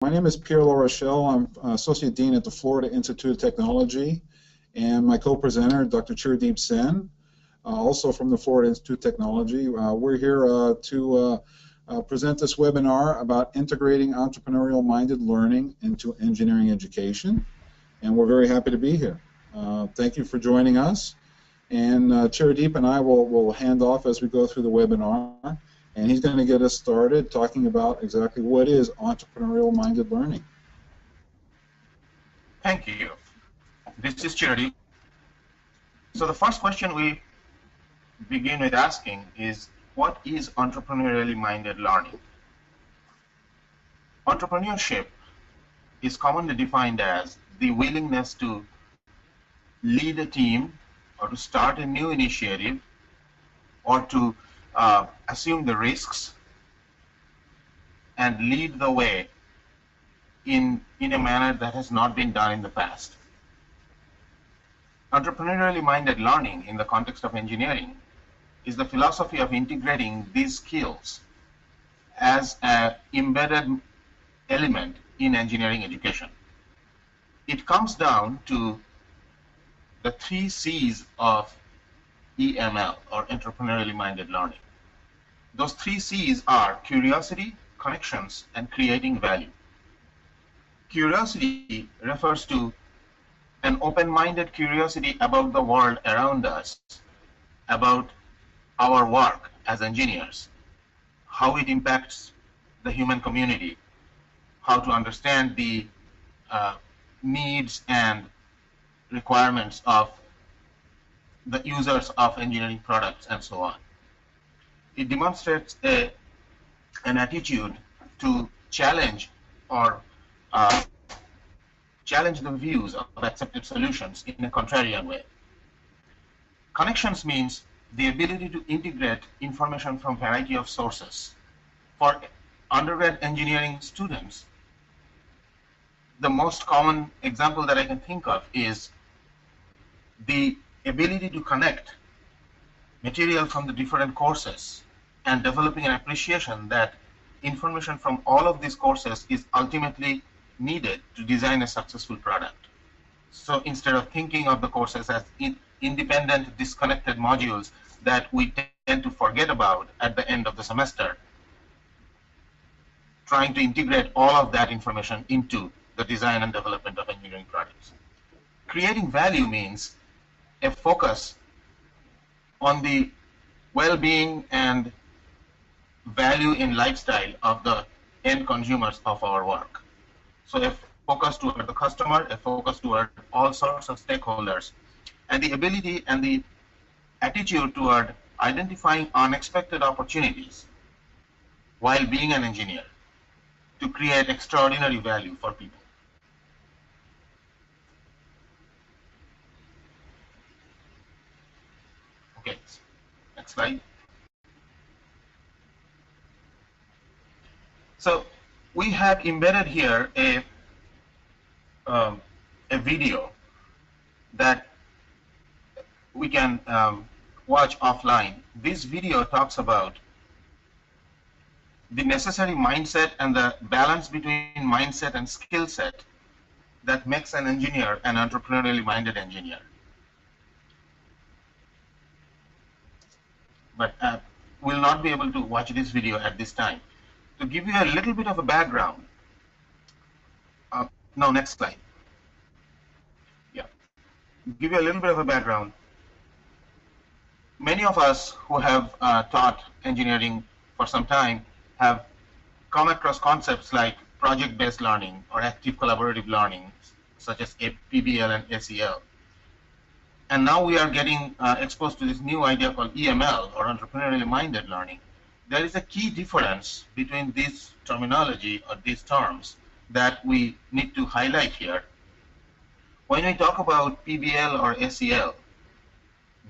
My name is Pierre LaRochelle. I'm Associate Dean at the Florida Institute of Technology, and my co-presenter, Dr. Chirdeep Sen, also from the Florida Institute of Technology. We're here to present this webinar about integrating entrepreneurial-minded learning into engineering education, and we're very happy to be here. Thank you for joining us, and Chirdeep and I will hand off as we go through the webinar. And he's going to get us started talking about exactly what is entrepreneurial-minded learning. Thank you. This is Chirdeep. So the first question we begin with asking is, what is entrepreneurially-minded learning? Entrepreneurship is commonly defined as the willingness to lead a team or to start a new initiative or to assume the risks and lead the way in a manner that has not been done in the past. Entrepreneurially minded learning in the context of engineering is the philosophy of integrating these skills as an embedded element in engineering education. It comes down to the 3 C's of EML, or entrepreneurially minded learning. Those 3 C's are curiosity, connections, and creating value. Curiosity refers to an open-minded curiosity about the world around us, about our work as engineers, how it impacts the human community, how to understand the needs and requirements of the users of engineering products, and so on. It demonstrates an attitude to challenge or challenge the views of accepted solutions in a contrarian way. Connections means the ability to integrate information from a variety of sources. For undergrad engineering students, the most common example that I can think of is the ability to connect material from the different courses and developing an appreciation that information from all of these courses is ultimately needed to design a successful product. So instead of thinking of the courses as independent, disconnected modules that we tend to forget about at the end of the semester, trying to integrate all of that information into the design and development of engineering products. Creating value means a focus on the well-being and value in lifestyle of the end consumers of our work. So a focus toward the customer, a focus toward all sorts of stakeholders, and the ability and the attitude toward identifying unexpected opportunities while being an engineer to create extraordinary value for people. Okay, next slide. So we have embedded here a video that we can watch offline. This video talks about the necessary mindset and the balance between mindset and skill set that makes an engineer an entrepreneurially minded engineer. But we'll not be able to watch this video at this time. To give you a little bit of a background, now next slide. Yeah, give you a little bit of a background. Many of us who have taught engineering for some time have come across concepts like project-based learning or active collaborative learning, such as PBL and ACL. And now we are getting exposed to this new idea called EML, or entrepreneurially minded learning. There is a key difference between this terminology or these terms that we need to highlight here. When we talk about PBL or ACL,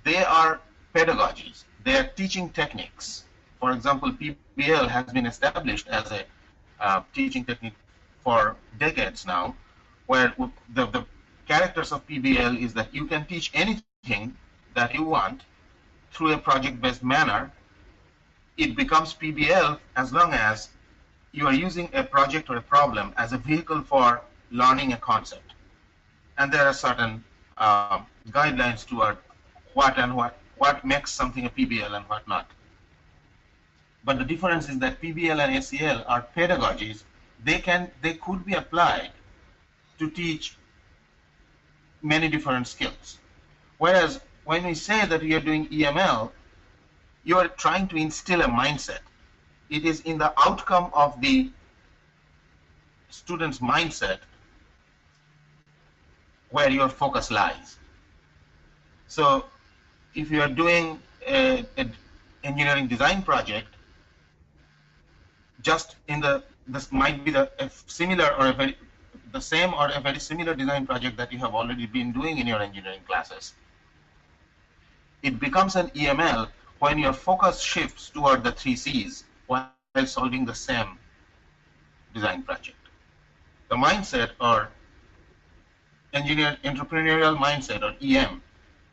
they are pedagogies. They are teaching techniques. For example, PBL has been established as a teaching technique for decades now, where the characters of PBL is that you can teach anything that you want through a project-based manner. It becomes PBL as long as you are using a project or a problem as a vehicle for learning a concept. And there are certain guidelines toward what makes something a PBL and what not. But the difference is that PBL and SEL are pedagogies. They could be applied to teach many different skills. Whereas when we say that we are doing EML, you are trying to instill a mindset. It is in the outcome of the student's mindset where your focus lies. So if you are doing an engineering design project, just in this might be the similar or the same or a very similar design project that you have already been doing in your engineering classes. It becomes an EML when your focus shifts toward the 3 C's while solving the same design project. The mindset, or entrepreneurial mindset, or EM,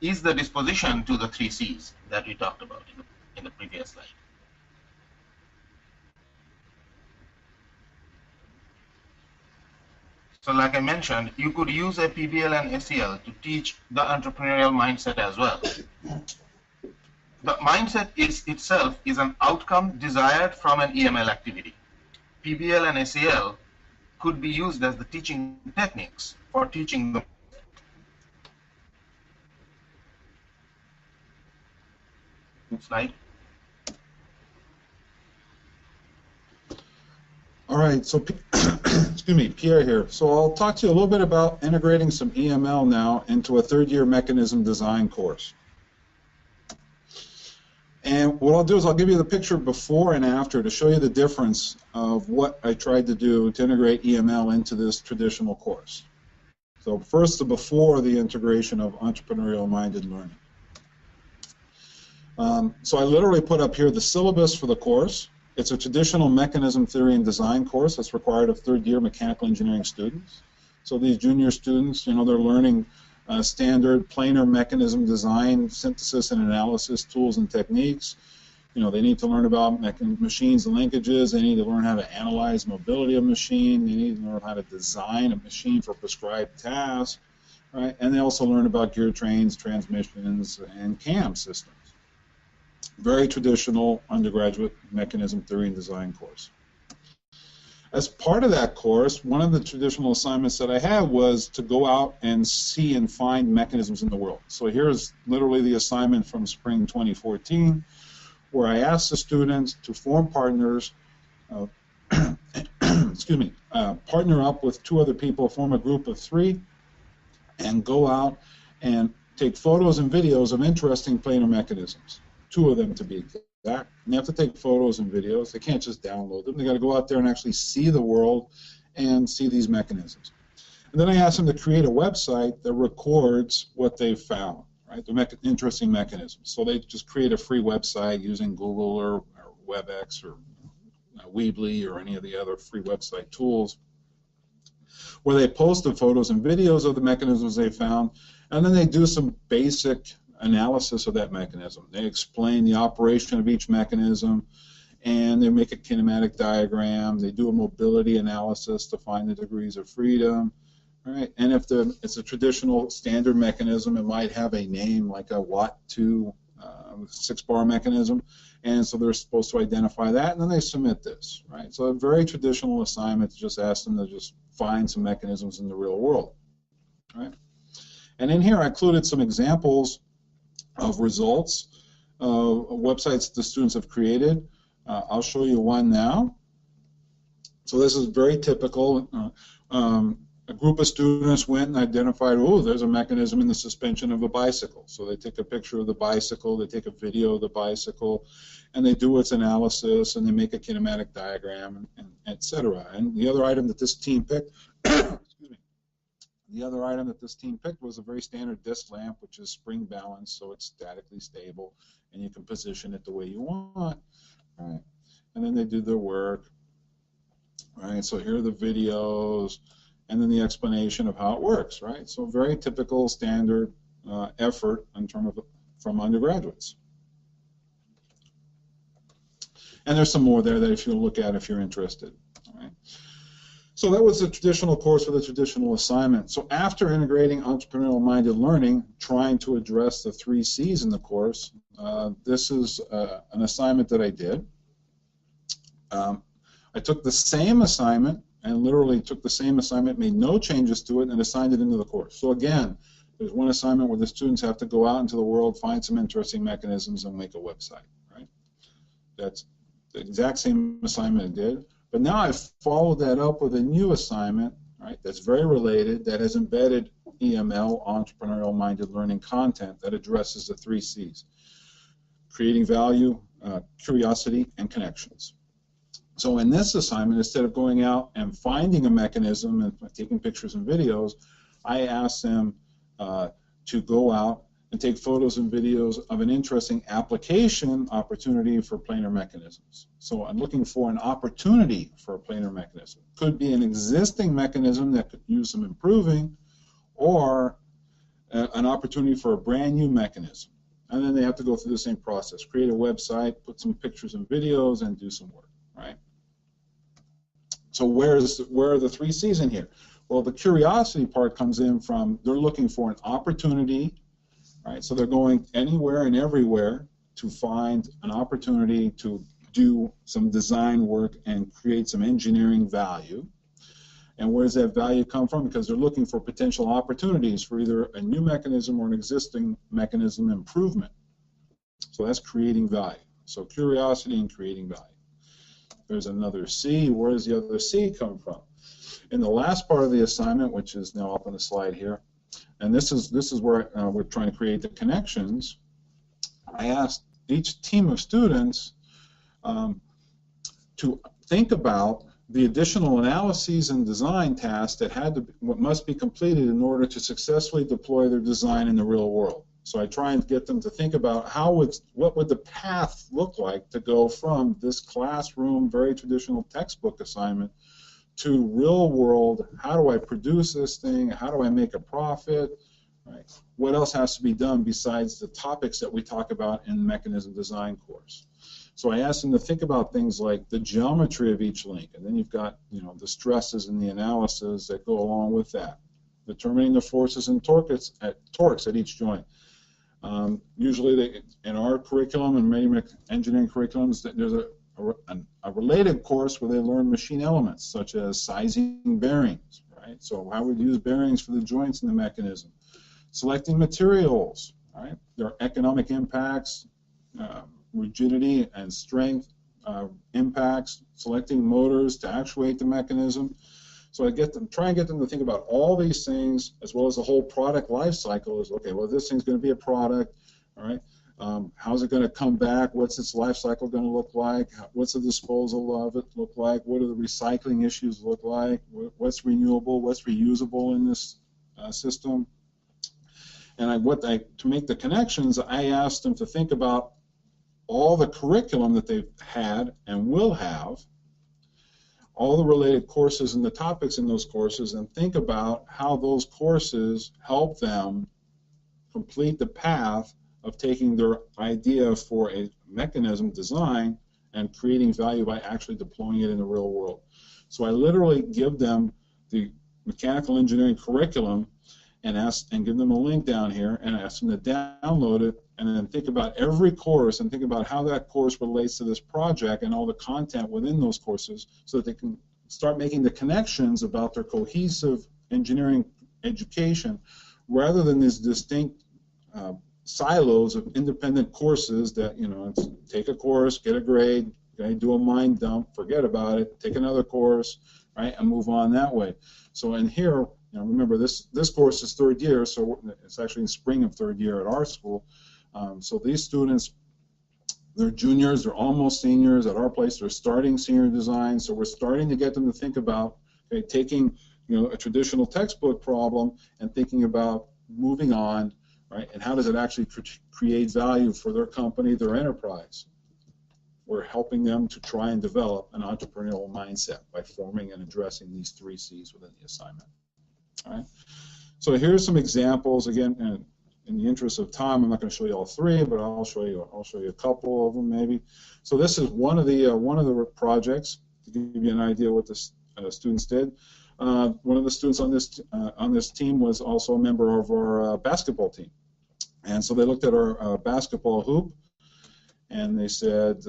is the disposition to the 3 C's that we talked about in the previous slide. So like I mentioned, you could use a PBL and SEL to teach the entrepreneurial mindset as well. The mindset itself is an outcome desired from an EML activity. PBL and SEL could be used as the teaching techniques for teaching the slide. All right, so excuse me, Pierre here. So I'll talk to you a little bit about integrating some EML now into a third-year mechanism design course. And what I'll do is I'll give you the picture before and after to show you the difference of what I tried to do to integrate EML into this traditional course. So first, the before the integration of entrepreneurial-minded learning. So I literally put up here the syllabus for the course. It's a traditional mechanism theory and design course that's required of third-year mechanical engineering students. So these junior students, they're learning standard planar mechanism design, synthesis and analysis tools and techniques. They need to learn about machines and linkages. They need to learn how to analyze mobility of a machine. They need to learn how to design a machine for prescribed tasks, right? And they also learn about gear trains, transmissions, and cam systems. Very traditional undergraduate mechanism theory and design course. As part of that course, one of the traditional assignments that I had was to go out and see and find mechanisms in the world. So here's literally the assignment from spring 2014, where I asked the students to form partners, partner up with 2 other people, form a group of 3, and go out and take photos and videos of interesting planar mechanisms. 2 of them to be exact. And they have to take photos and videos. They can't just download them. They got to go out there and actually see the world and see these mechanisms. And then I asked them to create a website that records what they've found, right? The interesting mechanisms. So they just create a free website using Google or WebEx or Weebly or any of the other free website tools, where they post the photos and videos of the mechanisms they found, and then they do some basic analysis of that mechanism. They explain the operation of each mechanism, and they make a kinematic diagram. They do a mobility analysis to find the degrees of freedom, right? And if it's a traditional standard mechanism, it might have a name like a Watt 2 6-bar mechanism, and so they're supposed to identify that, and then they submit this, right? So a very traditional assignment to just ask them to just find some mechanisms in the real world, right? And in here I included some examples of results of websites the students have created. I'll show you one now. So this is very typical. A group of students went and identified, oh, there's a mechanism in the suspension of a bicycle. So they take a picture of the bicycle, they take a video of the bicycle, and they do its analysis, and they make a kinematic diagram, and et cetera. And the other item that this team picked, excuse me, the other item that this team picked was a very standard disc lamp, which is spring balanced, so it's statically stable, and you can position it the way you want. Right? And then they do their work. Right? So here are the videos, and then the explanation of how it works. Right? So very typical standard effort in terms of from undergraduates. And there's some more there that if you look at if you're interested. So that was a traditional course with a traditional assignment. So after integrating entrepreneurial-minded learning, trying to address the 3 C's in the course, this is an assignment that I did. I took the same assignment and literally took the same assignment, made no changes to it, and assigned it into the course. So again, there's one assignment where the students have to go out into the world, find some interesting mechanisms, and make a website. Right? That's the exact same assignment I did. But now I've followed that up with a new assignment, right, that's very related, that has embedded EML, entrepreneurial-minded learning content that addresses the 3 C's: creating value, curiosity, and connections. So in this assignment, instead of going out and finding a mechanism and taking pictures and videos, I asked them to go out and take photos and videos of an interesting application opportunity for planar mechanisms. So I'm looking for an opportunity for a planar mechanism. Could be an existing mechanism that could use some improving, or an opportunity for a brand new mechanism. And then they have to go through the same process, create a website, put some pictures and videos, and do some work, right? So where are the 3 C's in here? Well, the curiosity part comes in from they're looking for an opportunity. Right, so they're going anywhere and everywhere to find an opportunity to do some design work and create some engineering value. And where does that value come from? Because they're looking for potential opportunities for either a new mechanism or an existing mechanism improvement. So that's creating value. So curiosity and creating value. There's another C. Where does the other C come from? In the last part of the assignment, which is now up on the slide here, and this is where we're trying to create the connections. I asked each team of students to think about the additional analyses and design tasks that must be completed in order to successfully deploy their design in the real world. So I try and get them to think about what would the path look like to go from this classroom, very traditional textbook assignment to real world. How do I produce this thing? How do I make a profit? Right. What else has to be done besides the topics that we talk about in the mechanism design course? So I asked them to think about things like the geometry of each link, and then you've got the stresses and the analysis that go along with that. Determining the forces and torques at each joint. Usually in our curriculum and many engineering curriculums, there's a related course where they learn machine elements, such as sizing bearings, right? So how we use bearings for the joints in the mechanism. Selecting materials, right? There are economic impacts, rigidity and strength impacts, selecting motors to actuate the mechanism. So I try and get them to think about all these things, as well as the whole product life cycle. Is okay, well, this thing's going to be a product, all right? How's it going to come back? What's its life cycle going to look like? What's the disposal of it look like? What do the recycling issues look like? What's renewable? What's reusable in this system? And to make the connections, I asked them to think about all the curriculum that they've had and will have, all the related courses and the topics in those courses, and think about how those courses help them complete the path of taking their idea for a mechanism design and creating value by actually deploying it in the real world. So I literally give them the mechanical engineering curriculum and give them a link down here and ask them to download it, and then think about every course and think about how that course relates to this project and all the content within those courses, so that they can start making the connections about their cohesive engineering education, rather than these distinct silos of independent courses that, it's take a course, get a grade, okay, do a mind dump, forget about it, take another course, right, and move on that way. So in here, remember this course is 3rd year, so it's actually in spring of 3rd year at our school. So these students, they're juniors, they're almost seniors. At our place, they're starting senior design. So we're starting to get them to think about taking a traditional textbook problem and thinking about moving on, right? And how does it actually create value for their company, their enterprise? We're helping them to try and develop an entrepreneurial mindset by forming and addressing these 3 C's within the assignment. All right. So here's some examples. Again, in the interest of time, I'm not going to show you all 3, but I'll show you a couple of them maybe. So this is one of the projects to give you an idea what this students did. One of the students on this team was also a member of our basketball team. And so they looked at our basketball hoop, and they said,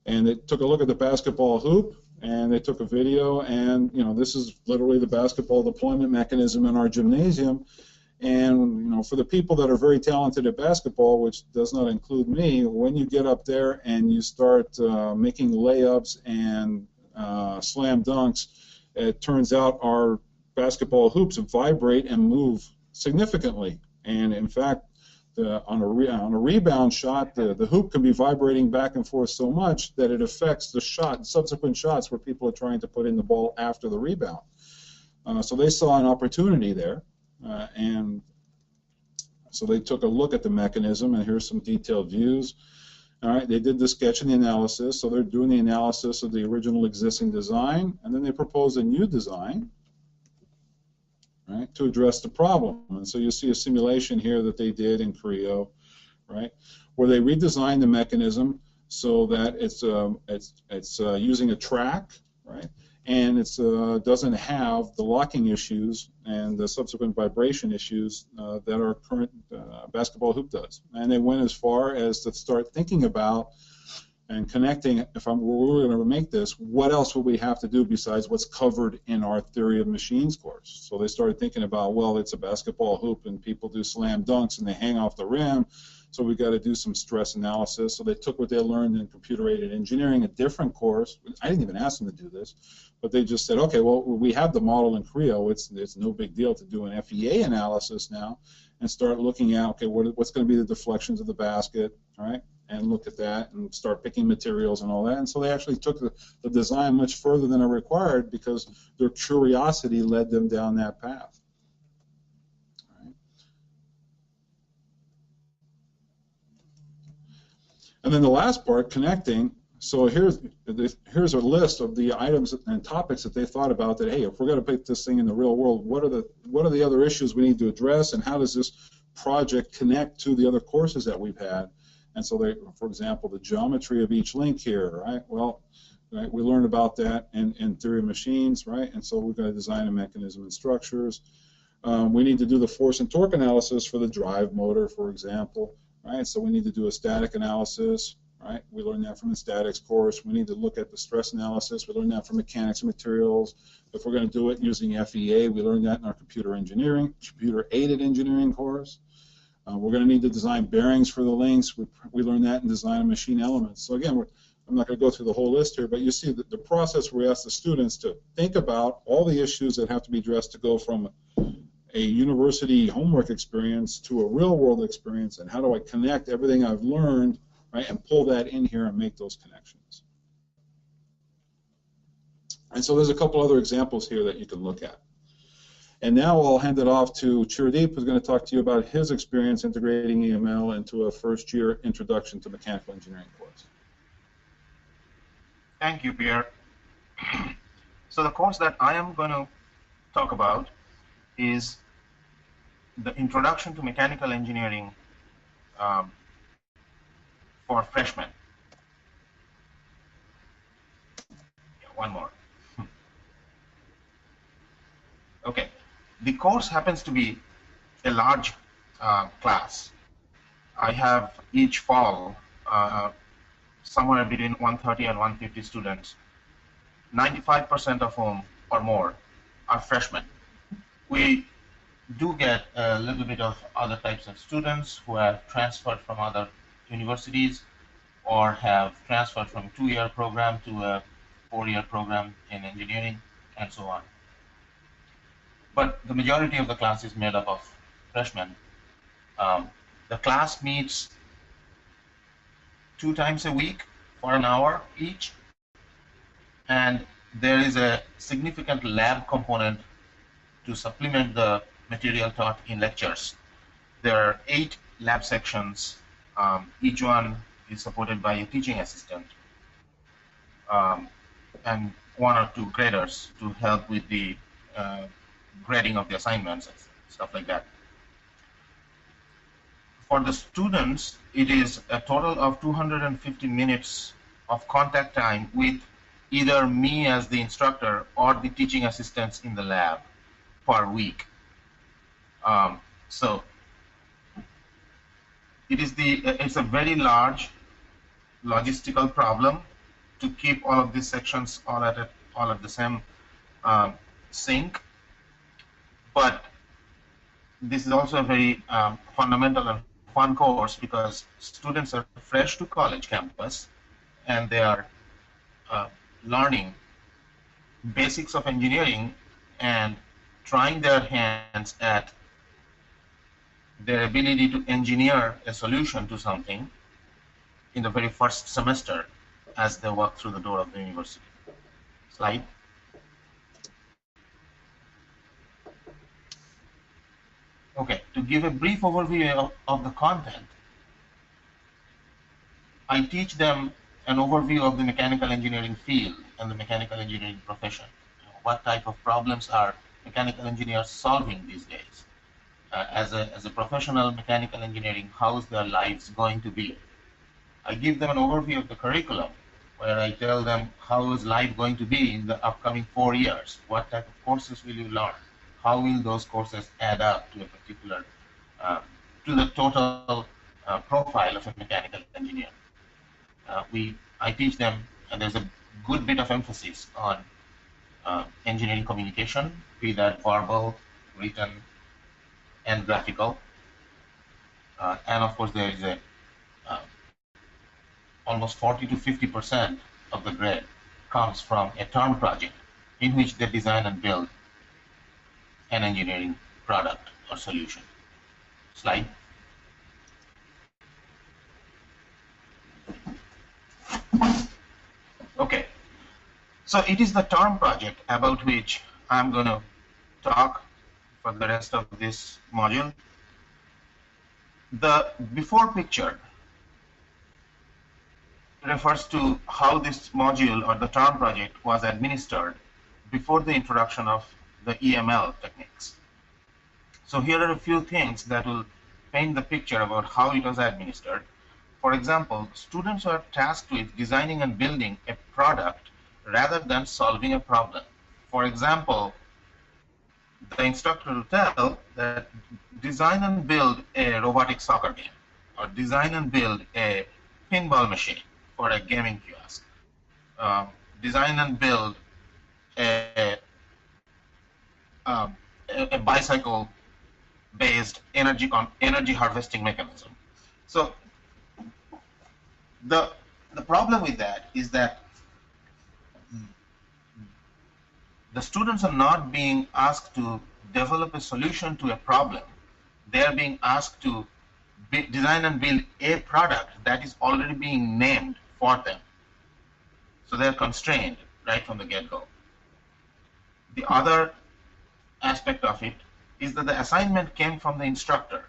and they took a look at the basketball hoop, and they took a video, and this is literally the basketball deployment mechanism in our gymnasium. And for the people that are very talented at basketball, which does not include me, when you get up there and you start making layups and slam dunks, it turns out our basketball hoops vibrate and move significantly. And in fact, on a rebound shot, the hoop can be vibrating back and forth so much that it affects the subsequent shots where people are trying to put in the ball after the rebound. So they saw an opportunity there, and so they took a look at the mechanism, and here's some detailed views. All right, they did the sketch and the analysis, so they're doing the analysis of the original existing design, and then they proposed a new design, right, to address the problem. And so you see a simulation here that they did in Creo, right, where they redesigned the mechanism so that it's using a track, right, and it doesn't have the locking issues and the subsequent vibration issues that our current basketball hoop does. And they went as far as to start thinking about and connecting, we're going to make this, what else will we have to do besides what's covered in our Theory of Machines course? So they started thinking about, well, it's a basketball hoop and people do slam dunks and they hang off the rim, so we've got to do some stress analysis. So they took what they learned in computer-aided engineering, a different course. I didn't even ask them to do this, but they just said, okay, well, we have the model in Creo. It's no big deal to do an FEA analysis now and start looking at, okay, what's going to be the deflections of the basket, all right? And look at that and start picking materials and all that. And so they actually took the design much further than it required because their curiosity led them down that path. All right. And then the last part, connecting. So here's a list of the items and topics that they thought about that, hey, if we're going to put this thing in the real world, what are the other issues we need to address, and how does this project connect to the other courses that we've had? And so, for example, the geometry of each link here, right? Well, right, we learned about that in Theory of Machines, right? And so we're going to design a mechanism and structures. We need to do the force and torque analysis for the drive motor, for example, right? So we need to do a static analysis, right? We learned that from the statics course. We need to look at the stress analysis. We learned that from mechanics and materials. If we're going to do it using FEA, we learned that in our computer-aided engineering course. We're going to need to design bearings for the links. We learned that in design of machine elements. So again, I'm not going to go through the whole list here, but you see that the process where we ask the students to think about all the issues that have to be addressed to go from a university homework experience to a real-world experience, and how do I connect everything I've learned, right, and pull that in here and make those connections. And so there's a couple other examples here that you can look at. And now I'll hand it off to Chirdeep, who's going to talk to you about his experience integrating EML into a first-year Introduction to Mechanical Engineering course. Thank you, Pierre. So the course that I am going to talk about is the Introduction to Mechanical Engineering for freshmen. Yeah, one more. Okay. The course happens to be a large class. I have each fall somewhere between 130 and 150 students, 95% of whom or more are freshmen. We do get a little bit of other types of students who have transferred from other universities or have transferred from a 2-year program to a 4-year program in engineering and so on. But the majority of the class is made up of freshmen. The class meets 2 times a week for an hour each, and there is a significant lab component to supplement the material taught in lectures. There are 8 lab sections. Each one is supported by a teaching assistant and 1 or 2 graders to help with the grading of the assignments and stuff like that. For the students, it is a total of 250 minutes of contact time with either me as the instructor or the teaching assistants in the lab per week. So it's a very large logistical problem to keep all of these sections all at the same sync. But this is also a very fundamental and fun course because students are fresh to college campus and they are learning basics of engineering and trying their hands at their ability to engineer a solution to something in the very first semester as they walk through the door of the university. Slide. Okay, to give a brief overview of the content, I teach them an overview of the mechanical engineering field and the mechanical engineering profession. What type of problems are mechanical engineers solving these days? As a professional mechanical engineering, how is their lives going to be? I give them an overview of the curriculum, where I tell them how is life going to be in the upcoming 4 years? What type of courses will you learn? How will those courses add up to a particular, to the total profile of a mechanical engineer? I teach them, and there's a good bit of emphasis on engineering communication, be that verbal, written, and graphical. And of course, there is a almost 40 to 50% of the grade comes from a term project in which they design and build an engineering product or solution. Slide. Okay, so it is the term project about which I'm going to talk for the rest of this module. The before picture refers to how this module or the term project was administered before the introduction of the EML techniques. So here are a few things that will paint the picture about how it was administered. For example, students are tasked with designing and building a product rather than solving a problem. For example, the instructor will tell that design and build a robotic soccer game, or design and build a pinball machine for a gaming kiosk. Design and build a bicycle-based energy harvesting mechanism. So the problem with that is that the students are not being asked to develop a solution to a problem. They are being asked to design and build a product that is already being named for them. So they're constrained right from the get-go. The other aspect of it is that the assignment came from the instructor,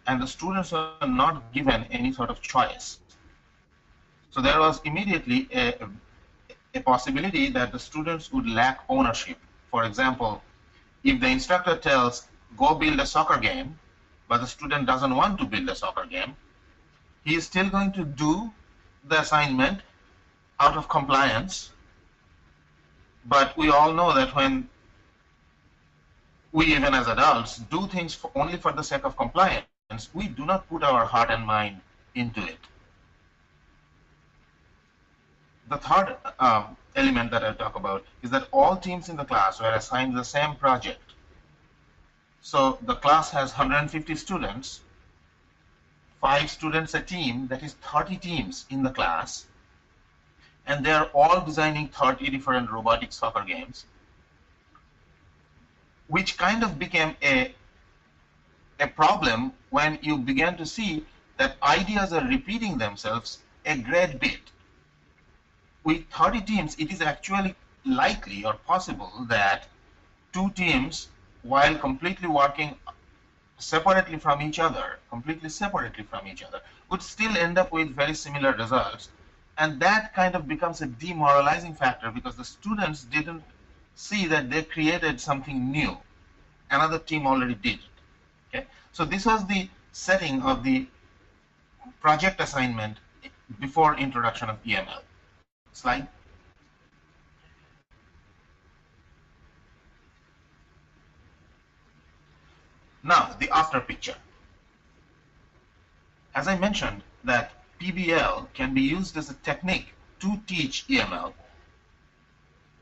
and the students are not given any sort of choice. So there was immediately a possibility that the students would lack ownership. For example, if the instructor tells, go build a soccer game, but the student doesn't want to build a soccer game, he is still going to do the assignment out of compliance. But we all know that when we, even as adults, do things only for the sake of compliance, we do not put our heart and mind into it. The third element that I'll talk about is that all teams in the class were assigned the same project. So the class has 150 students, 5 students a team, that is 30 teams in the class, and they are all designing 30 different robotic soccer games, which kind of became a problem when you began to see that ideas are repeating themselves a great bit. With 30 teams, it is actually likely or possible that 2 teams, while completely working separately from each other, would still end up with very similar results. And that kind of becomes a demoralizing factor because the students didn't see that they created something new. Another team already did it. Okay? So this was the setting of the project assignment before introduction of EML. Slide. Now, the after picture. As I mentioned, that PBL can be used as a technique to teach EML.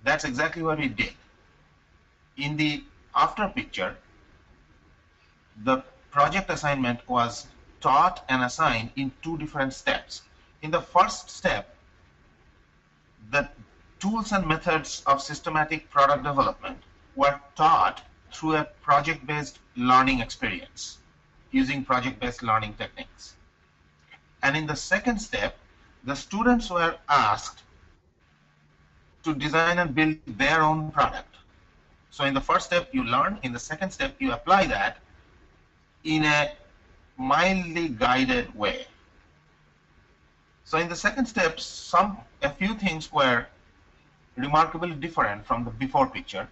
That's exactly what we did. In the after picture, the project assignment was taught and assigned in two different steps. In the first step, the tools and methods of systematic product development were taught through a project-based learning experience using project-based learning techniques. And in the second step, the students were asked to design and build their own product. So in the first step, you learn. In the second step, you apply that in a mildly guided way. So in the second step, a few things were remarkably different from the before picture.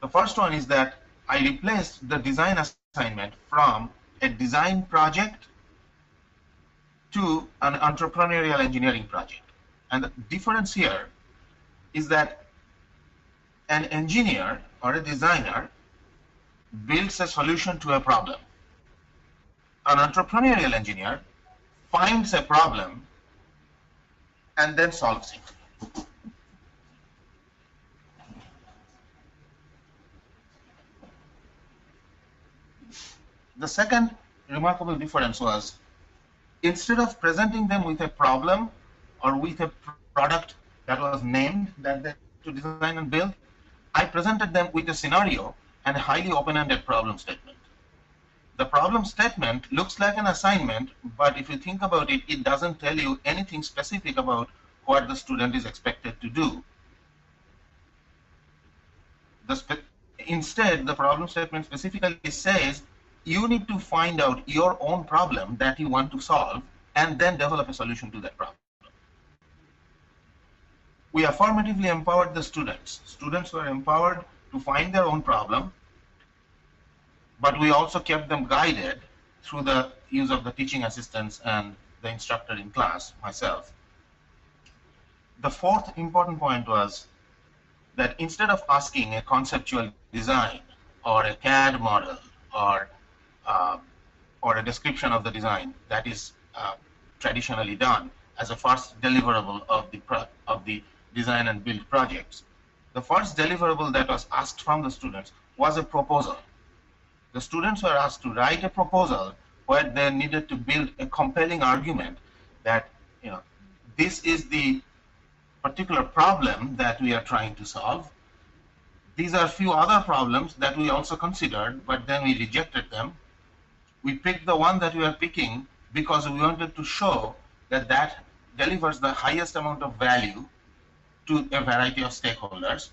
The first one is that I replaced the design assignment from a design project to an entrepreneurial engineering project. And the difference here is that an engineer or a designer builds a solution to a problem. An entrepreneurial engineer finds a problem and then solves it. The second remarkable difference was, instead of presenting them with a problem or with a product that was named that they to design and build, I presented them with a scenario and a highly open-ended problem statement. The problem statement looks like an assignment, but if you think about it, it doesn't tell you anything specific about what the student is expected to do. Instead, the problem statement specifically says you need to find out your own problem that you want to solve and then develop a solution to that problem. We affirmatively empowered the students. Students were empowered to find their own problem, but we also kept them guided through the use of the teaching assistants and the instructor in class, myself. The fourth important point was that instead of asking a conceptual design or a CAD model or a description of the design that is traditionally done as a first deliverable of the design and build projects, the first deliverable that was asked from the students was a proposal. The students were asked to write a proposal where they needed to build a compelling argument that, this is the particular problem that we are trying to solve. These are a few other problems that we also considered, but then we rejected them. We picked the one that we are picking because we wanted to show that that delivers the highest amount of value to a variety of stakeholders,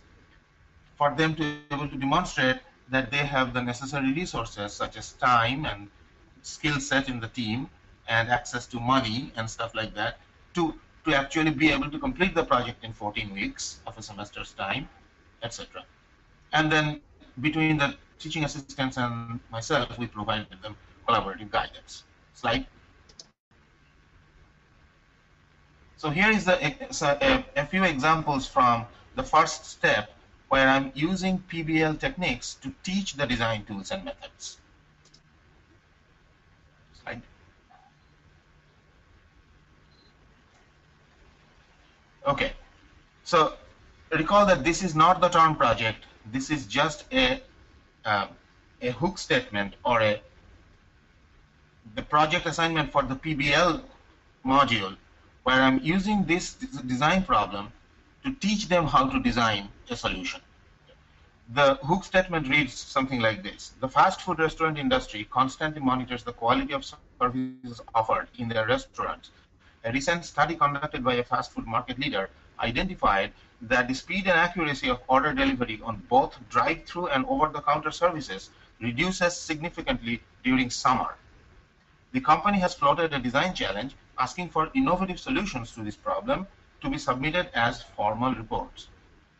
for them to be able to demonstrate that they have the necessary resources such as time and skill set in the team and access to money and stuff like that to actually be able to complete the project in 14 weeks of a semester's time, etc. And then between the teaching assistants and myself, we provided them collaborative guidance. Slide. So here is a few examples from the first step where I'm using PBL techniques to teach the design tools and methods. Slide. Okay, so recall that this is not the turn project. This is just a hook statement or the project assignment for the PBL module, where I'm using this design problem to teach them how to design a solution. The hook statement reads something like this. The fast food restaurant industry constantly monitors the quality of services offered in their restaurants. A recent study conducted by a fast food market leader identified that the speed and accuracy of order delivery on both drive-through and over-the-counter services reduces significantly during summer. The company has floated a design challenge asking for innovative solutions to this problem to be submitted as formal reports.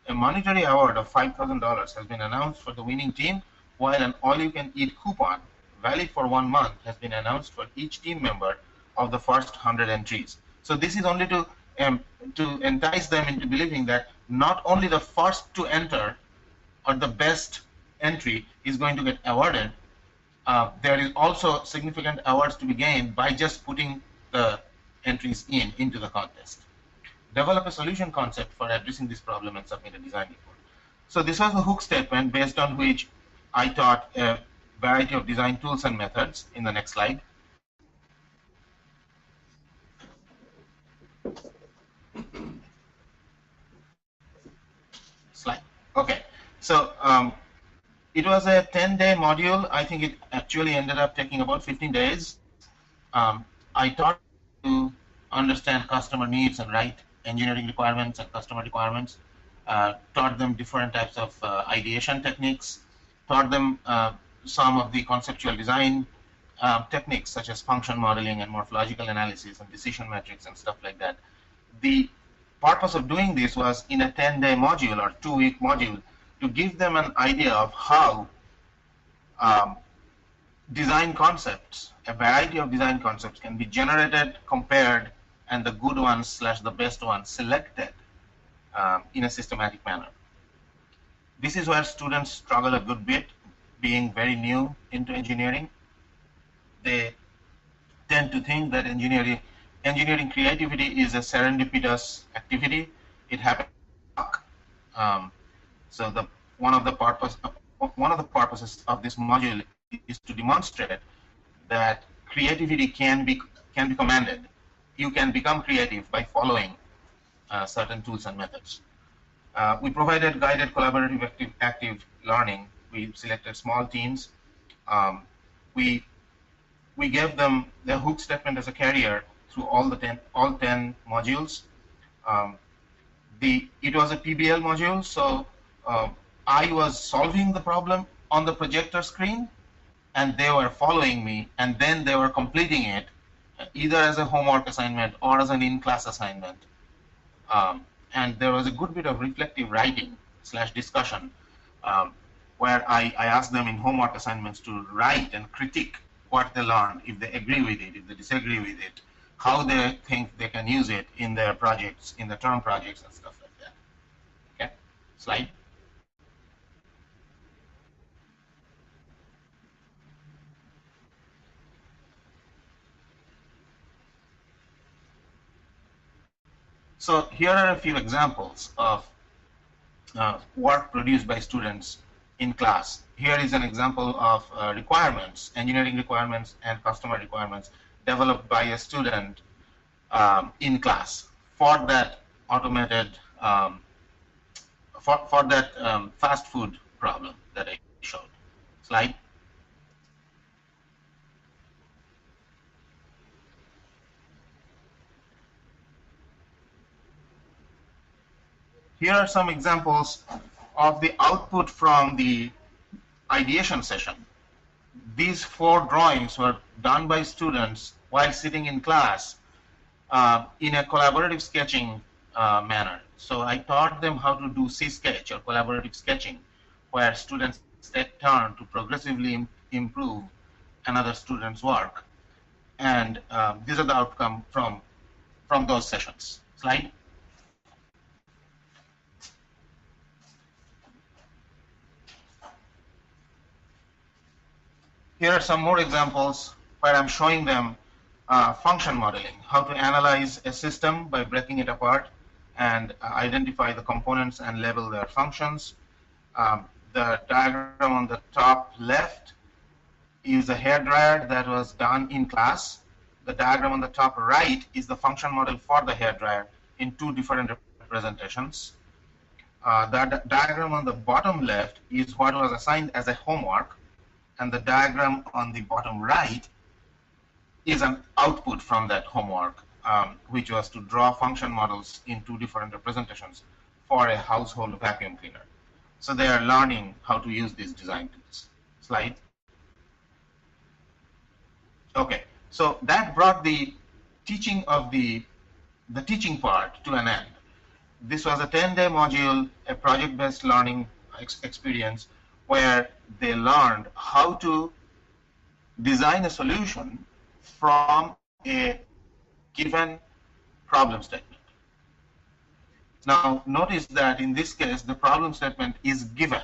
A monetary award of $5,000 has been announced for the winning team, while an all-you-can-eat coupon valid for 1 month has been announced for each team member of the first 100 entries. So this is only to entice them into believing that not only the first to enter or the best entry is going to get awarded, there is also significant awards to be gained by just putting the entries into the contest. Develop a solution concept for addressing this problem and submit a design report. So this was the hook statement based on which I taught a variety of design tools and methods. In the next slide. Okay, so it was a 10-day module. I think it actually ended up taking about 15 days. I taught to understand customer needs and write engineering requirements and customer requirements, taught them different types of ideation techniques, taught them some of the conceptual design techniques such as function modeling and morphological analysis and decision metrics and stuff like that. The purpose of doing this was in a 10-day module or 2-week module to give them an idea of how design concepts, a variety of design concepts can be generated, compared, and the good ones / the best ones selected in a systematic manner. This is where students struggle a good bit, being very new into engineering. They tend to think that engineering creativity is a serendipitous activity. It happens. So one of the purposes of this module is to demonstrate that creativity can be commanded. You can become creative by following certain tools and methods. We provided guided collaborative active learning. We selected small teams. We gave them the hook statement as a carrier through all 10 modules. It was a PBL module, so I was solving the problem on the projector screen, and they were following me, and then they were completing it either as a homework assignment or as an in-class assignment. And there was a good bit of reflective writing / discussion where I asked them in homework assignments to write and critique what they learned, if they agree with it, if they disagree with it, how they think they can use it in their projects, in the term projects and stuff like that. Okay, slide. So here are a few examples of work produced by students in class. Here is an example of requirements, engineering requirements and customer requirements developed by a student in class for that automated, for that fast food problem that I showed. Slide. Here are some examples of the output from the ideation session. These 4 drawings were done by students while sitting in class in a collaborative sketching manner. So I taught them how to do C-sketch or collaborative sketching, where students take turn to progressively improve another student's work. And these are the outcome from those sessions. Slide. Here are some more examples where I'm showing them function modeling, how to analyze a system by breaking it apart and identify the components and label their functions. The diagram on the top left is a hairdryer that was done in class. The diagram on the top right is the function model for the hairdryer in 2 different representations. The diagram on the bottom left is what was assigned as a homework, and the diagram on the bottom right is an output from that homework, which was to draw function models in 2 different representations for a household vacuum cleaner. So they are learning how to use these design tools. Slide. Okay, so that brought the teaching of the teaching part to an end. This was a 10-day module, a project-based learning experience where they learned how to design a solution from a given problem statement. Now, notice that in this case, the problem statement is given.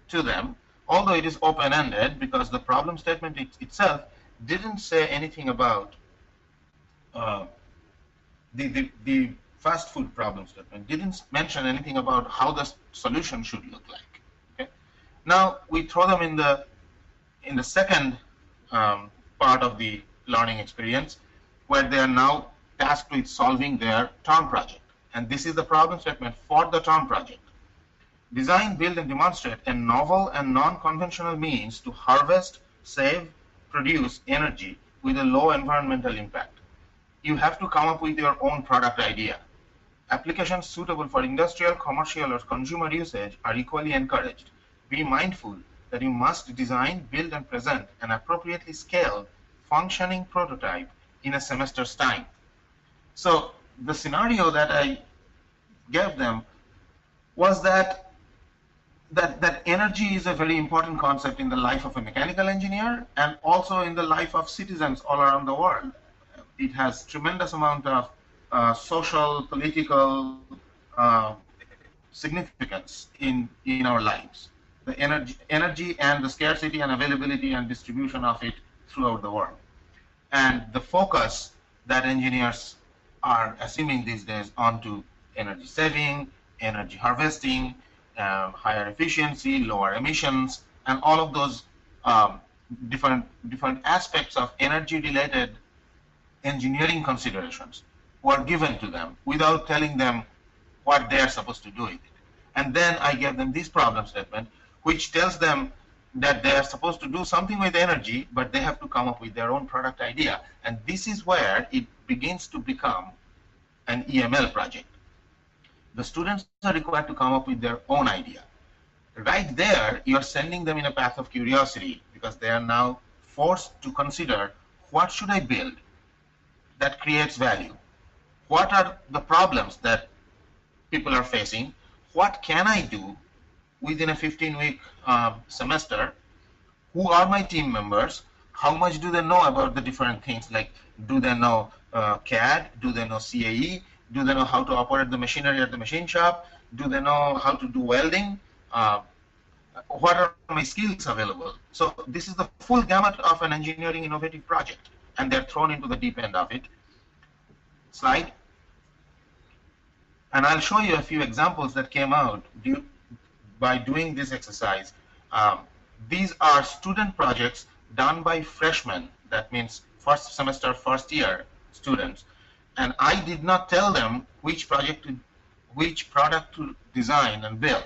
to them, although it is open-ended because the problem statement itself didn't say anything about uh, the fast food problem statement, didn't mention anything about how the solution should look like. Okay? Now we throw them in the second part of the learning experience, where they are now tasked with solving their term project. And this is the problem statement for the term project. Design, build, and demonstrate a novel and non-conventional means to harvest, save, produce energy with a low environmental impact. You have to come up with your own product idea. Applications suitable for industrial, commercial, or consumer usage are equally encouraged. Be mindful that you must design, build, and present an appropriately scaled, functioning prototype in a semester's time. So the scenario that I gave them was that energy is a very important concept in the life of a mechanical engineer and also in the life of citizens all around the world. It has tremendous amount of social, political significance in our lives. The energy and the scarcity and availability and distribution of it throughout the world. And the focus that engineers are assuming these days onto energy saving, energy harvesting, higher efficiency, lower emissions, and all of those different aspects of energy-related engineering considerations were given to them without telling them what they are supposed to do with it. And then I gave them this problem statement, which tells them that they are supposed to do something with energy, but they have to come up with their own product idea. And this is where it begins to become an EML project. The students are required to come up with their own idea. Right there, you're sending them in a path of curiosity because they are now forced to consider, what should I build that creates value? What are the problems that people are facing? What can I do within a 15-week semester? Who are my team members? How much do they know about the different things? Like, do they know CAD? Do they know CAE? Do they know how to operate the machinery at the machine shop? Do they know how to do welding? What are my skills available? So this is the full gamut of an engineering innovative project, and they're thrown into the deep end of it. Slide. And I'll show you a few examples that came out by doing this exercise. These are student projects done by freshmen. That means first semester, first year students. And I did not tell them which product to design and build.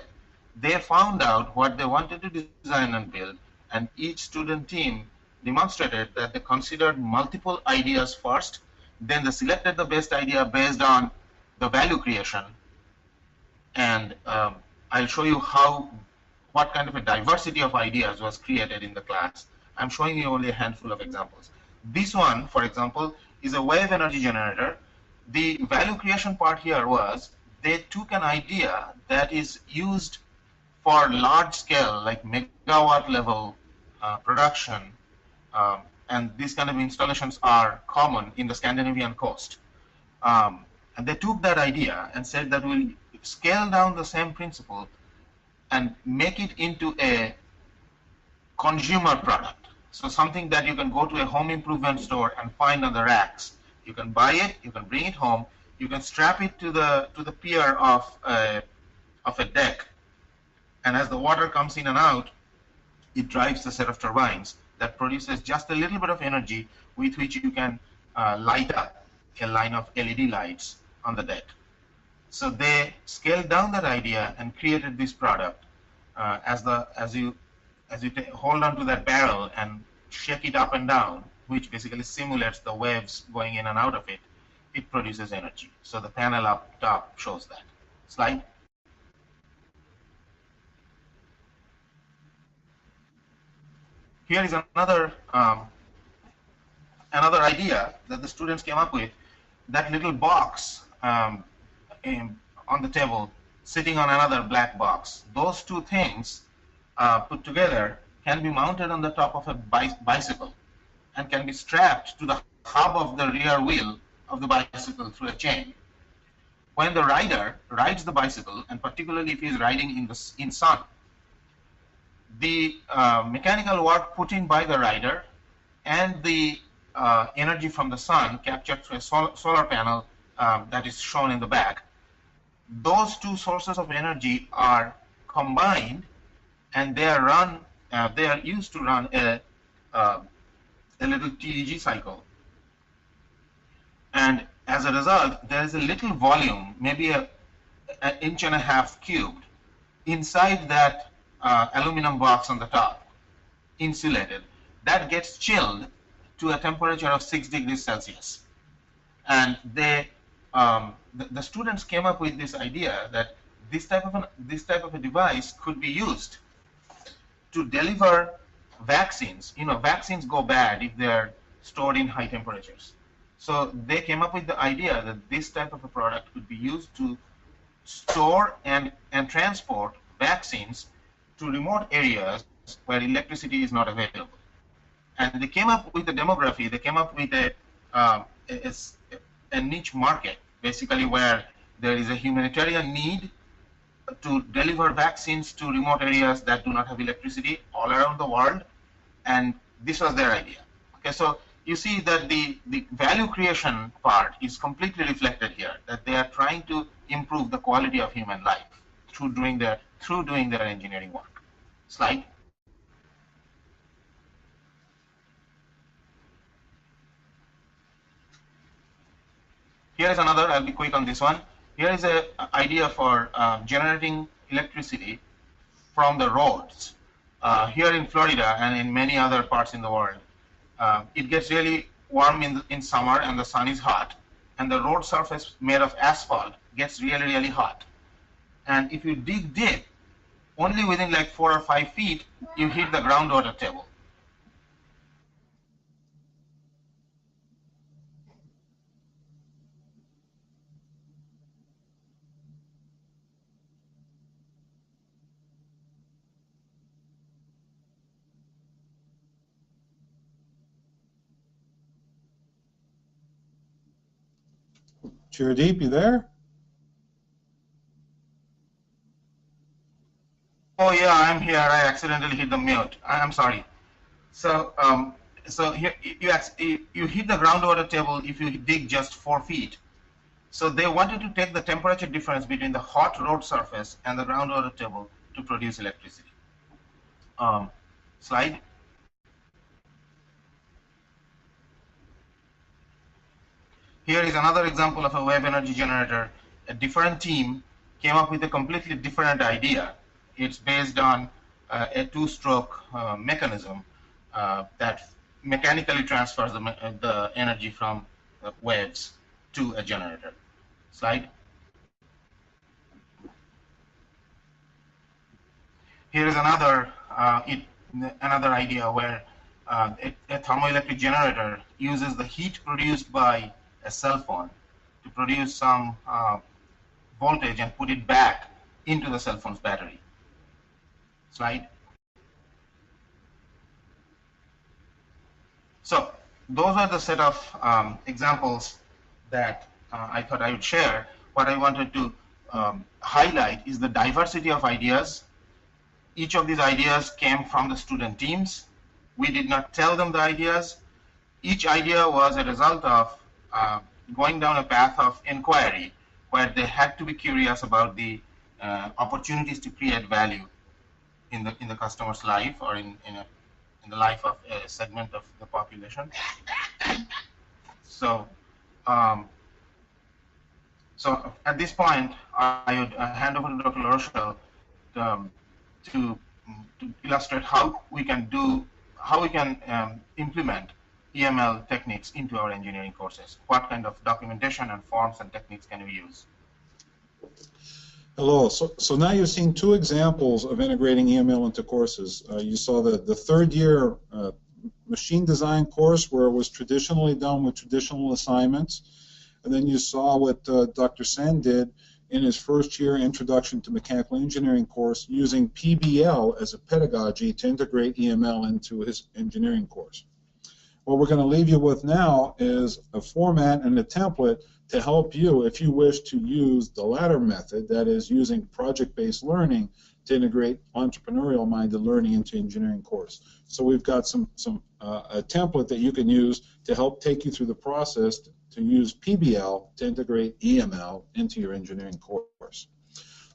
They found out what they wanted to design and build, and each student team demonstrated that they considered multiple ideas first, then they selected the best idea based on the value creation. And I'll show you what kind of a diversity of ideas was created in the class. I'm showing you only a handful of examples. This one, for example, is a wave energy generator. The value creation part here was they took an idea that is used for large scale, like megawatt level production, and these kind of installations are common in the Scandinavian coast. And they took that idea and said that we'll scale down the same principle and make it into a consumer product. So something that you can go to a home improvement store and find on the racks. You can buy it, you can bring it home, you can strap it to the pier of a deck, and as the water comes in and out, it drives a set of turbines that produces just a little bit of energy with which you can light up a line of LED lights on the deck. So they scaled down that idea and created this product. As you hold on to that barrel and shake it up and down, which basically simulates the waves going in and out of it, it produces energy. So the panel up top shows that. Slide. Here is another idea that the students came up with. That little box on the table sitting on another black box. Those two things put together can be mounted on the top of a bicycle and can be strapped to the hub of the rear wheel of the bicycle through a chain. When the rider rides the bicycle, and particularly if he is riding in sun, the mechanical work put in by the rider and the energy from the sun captured through a solar panel that is shown in the back, those two sources of energy are combined, and they are used to run a little TDG cycle. And as a result, there is a little volume, maybe an inch and a half cubed, inside that aluminum box on the top, insulated. That gets chilled to a temperature of 6 degrees Celsius. And they, the students came up with this idea that this type of a device could be used to deliver vaccines. You know, vaccines go bad if they're stored in high temperatures. So they came up with the idea that this type of a product could be used to store and transport vaccines to remote areas where electricity is not available. And they came up with the demography. They came up with a niche market, basically, where there is a humanitarian need to deliver vaccines to remote areas that do not have electricity all around the world. And this was their idea. Okay, so you see that the value creation part is completely reflected here, that they are trying to improve the quality of human life through doing their engineering work. Slide. Here is another, I'll be quick on this one. Here is an idea for generating electricity from the roads. Here in Florida and in many other parts in the world, it gets really warm in summer and the sun is hot, and the road surface made of asphalt gets really, really hot. And if you dig deep, only within like 4 or 5 feet, you hit the groundwater table. Chiradeep, you there? Oh yeah, I'm here. I accidentally hit the mute. I'm sorry. So, so here you hit the groundwater table if you dig just 4 feet. So they wanted to take the temperature difference between the hot road surface and the groundwater table to produce electricity. Slide. Here is another example of a wave energy generator. A different team came up with a completely different idea. It's based on a two-stroke mechanism that mechanically transfers the energy from waves to a generator. Slide. Here is another idea where a thermoelectric generator uses the heat produced by a cell phone to produce some voltage and put it back into the cell phone's battery. Slide. So those are the set of examples that I thought I would share. What I wanted to highlight is the diversity of ideas. Each of these ideas came from the student teams. We did not tell them the ideas. Each idea was a result of going down a path of inquiry, where they had to be curious about the opportunities to create value in the customer's life, or in the life of a segment of the population. So, so at this point, I would hand over to Dr. LaRochelle to illustrate how we can implement EML techniques into our engineering courses. What kind of documentation and forms and techniques can we use? Hello. So now you've seen two examples of integrating EML into courses. You saw the third year machine design course, where it was traditionally done with traditional assignments. And then you saw what Dr. Sen did in his first year Introduction to Mechanical Engineering course, using PBL as a pedagogy to integrate EML into his engineering course. What we're going to leave you with now is a format and a template to help you, if you wish to use the latter method, that is using project-based learning, to integrate entrepreneurial-minded learning into engineering course. So we've got a template that you can use to help take you through the process to use PBL to integrate EML into your engineering course.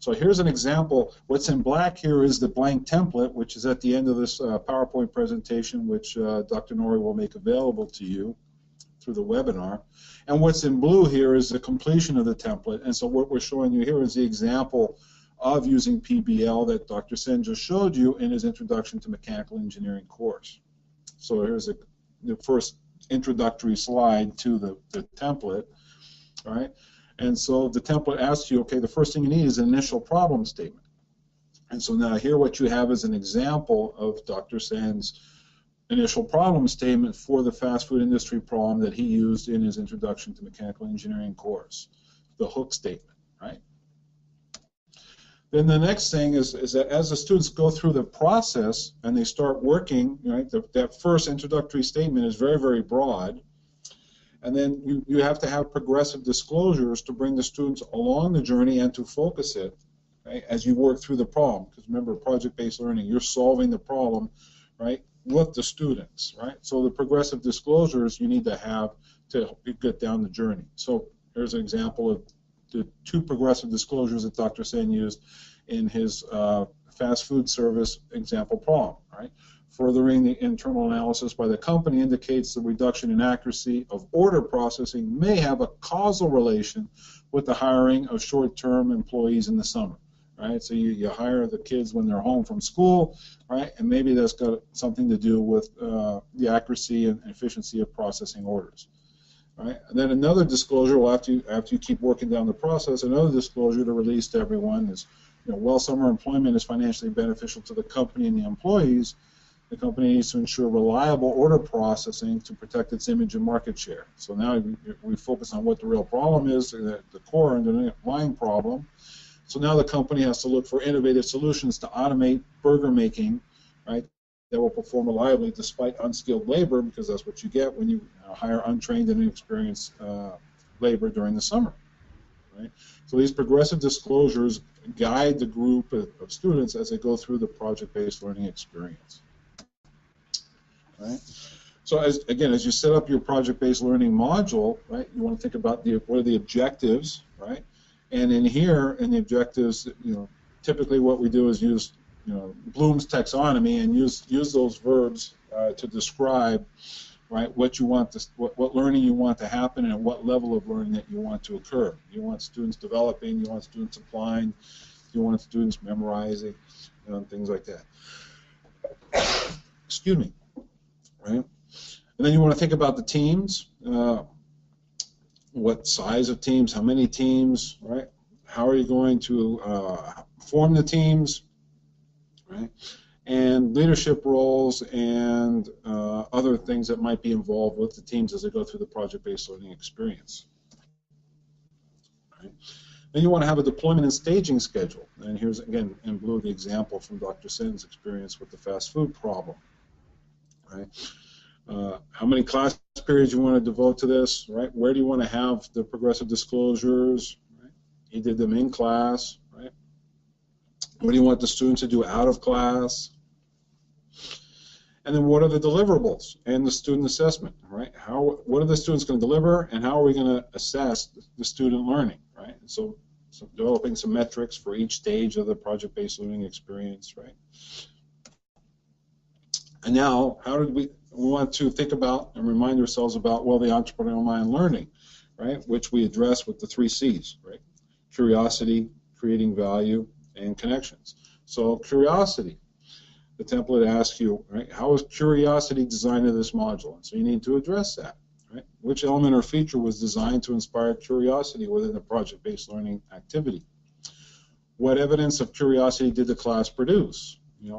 So here's an example. What's in black here is the blank template, which is at the end of this PowerPoint presentation, which Dr. Nori will make available to you through the webinar. And what's in blue here is the completion of the template. And so what we're showing you here is the example of using PBL that Dr. Sen just showed you in his Introduction to Mechanical Engineering course. So here's the first introductory slide to the template, right? And so the template asks you, okay, the first thing you need is an initial problem statement. And so now here what you have is an example of Dr. Sen's initial problem statement for the fast food industry problem that he used in his Introduction to Mechanical Engineering course, the hook statement, right? Then the next thing is that as the students go through the process and they start working, right, that first introductory statement is very, very broad. And then you have to have progressive disclosures to bring the students along the journey and to focus it, right, as you work through the problem. Because remember, project-based learning, you're solving the problem, right, with the students, right? So the progressive disclosures you need to have to help you get down the journey. So here's an example of the 2 progressive disclosures that Dr. Sen used in his fast food service example problem, right? Furthering the internal analysis by the company indicates the reduction in accuracy of order processing may have a causal relation with the hiring of short-term employees in the summer, right? So you hire the kids when they're home from school, right? And maybe that's got something to do with the accuracy and efficiency of processing orders, right? And then another disclosure, well, after you keep working down the process, another disclosure to release to everyone is, while summer employment is financially beneficial to the company and the employees, the company needs to ensure reliable order processing to protect its image and market share. So now we focus on what the real problem is, the core underlying problem. So now the company has to look for innovative solutions to automate burger making, right, that will perform reliably despite unskilled labor, because that's what you get when you hire untrained and inexperienced labor during the summer, right? So these progressive disclosures guide the group of students as they go through the project-based learning experience. Right? So as you set up your project-based learning module, right, you want to think about what are the objectives, right? And in here, in the objectives, typically what we do is use, Bloom's taxonomy and use those verbs to describe, right, what you want what learning you want to happen and what level of learning that you want to occur. You want students developing, you want students applying, you want students memorizing, things like that. Excuse me. Right? And then you want to think about the teams, what size of teams, how many teams, right? How are you going to form the teams, right? And leadership roles and other things that might be involved with the teams as they go through the project-based learning experience. Right? Then you want to have a deployment and staging schedule. And here's, again, in blue, the example from Dr. Sen's experience with the fast food problem. Right? How many class periods you want to devote to this, right? Where do you want to have the progressive disclosures, right? You did them in class, right? What do you want the students to do out of class? And then what are the deliverables and the student assessment, right? What are the students going to deliver, and how are we going to assess the student learning, right? So developing some metrics for each stage of the project-based learning experience, right? And now, how did we want to think about and remind ourselves about, well, the entrepreneurial mind learning, right, which we address with the 3 C's, right? Curiosity, creating value, and connections. So curiosity, the template asks you, right, how is curiosity designed in this module? And so you need to address that, right? Which element or feature was designed to inspire curiosity within the project-based learning activity? What evidence of curiosity did the class produce?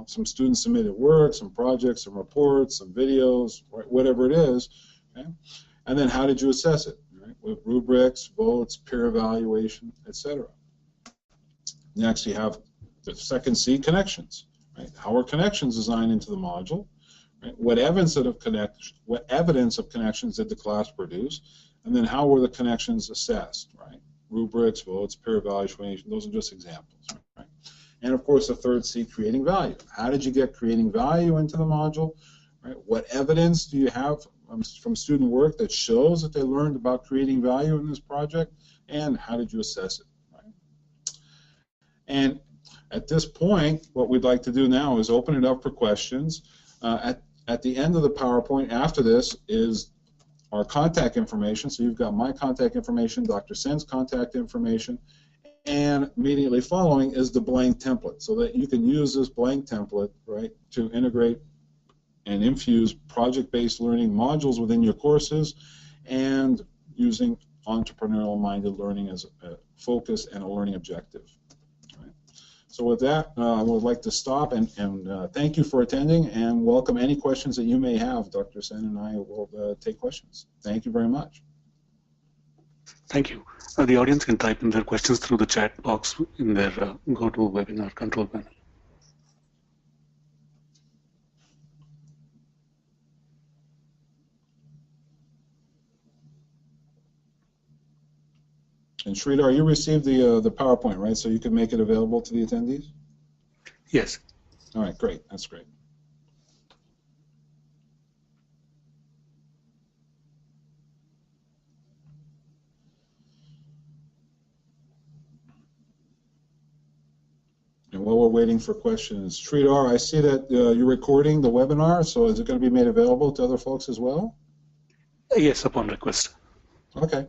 Some students submitted work, some projects, some reports, some videos, right, whatever it is, okay? And then how did you assess it, right? With rubrics, votes, peer evaluation, etc. Next, you have the second C, connections, right? How are connections designed into the module? Right? What evidence of connections did the class produce? And then how were the connections assessed, right? Rubrics, votes, peer evaluation, those are just examples, right? And of course, the third C, creating value. How did you get creating value into the module? Right? What evidence do you have from student work that shows that they learned about creating value in this project? And how did you assess it? Right? And at this point, what we'd like to do now is open it up for questions. At the end of the PowerPoint, after this, is our contact information. So you've got my contact information, Dr. Sen's contact information, and immediately following is the blank template, so that you can use this blank template, right, to integrate and infuse project-based learning modules within your courses, and using entrepreneurial-minded learning as a focus and a learning objective. Right. So with that, I would like to stop and thank you for attending, and welcome any questions that you may have. Dr. Sen and I will take questions. Thank you very much. Thank you. The audience can type in their questions through the chat box in their GoToWebinar control panel. And Sridhar, you received the PowerPoint, right? So you can make it available to the attendees? Yes. All right, great. That's great. And while we're waiting for questions, Sridhar, I see that you're recording the webinar, so is it going to be made available to other folks as well? Yes, upon request. Okay.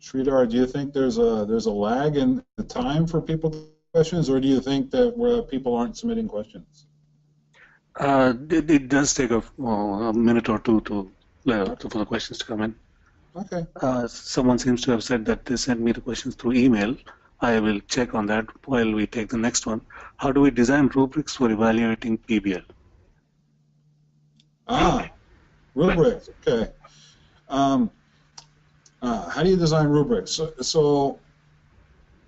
Sridhar, do you think there's a lag in the time for people to ask questions, or do you think that people aren't submitting questions? It does take a minute or two for the questions to come in. Okay. Someone seems to have said that they sent me the questions through email. I will check on that while we take the next one. How do we design rubrics for evaluating PBL? Rubrics. Okay. How do you design rubrics? So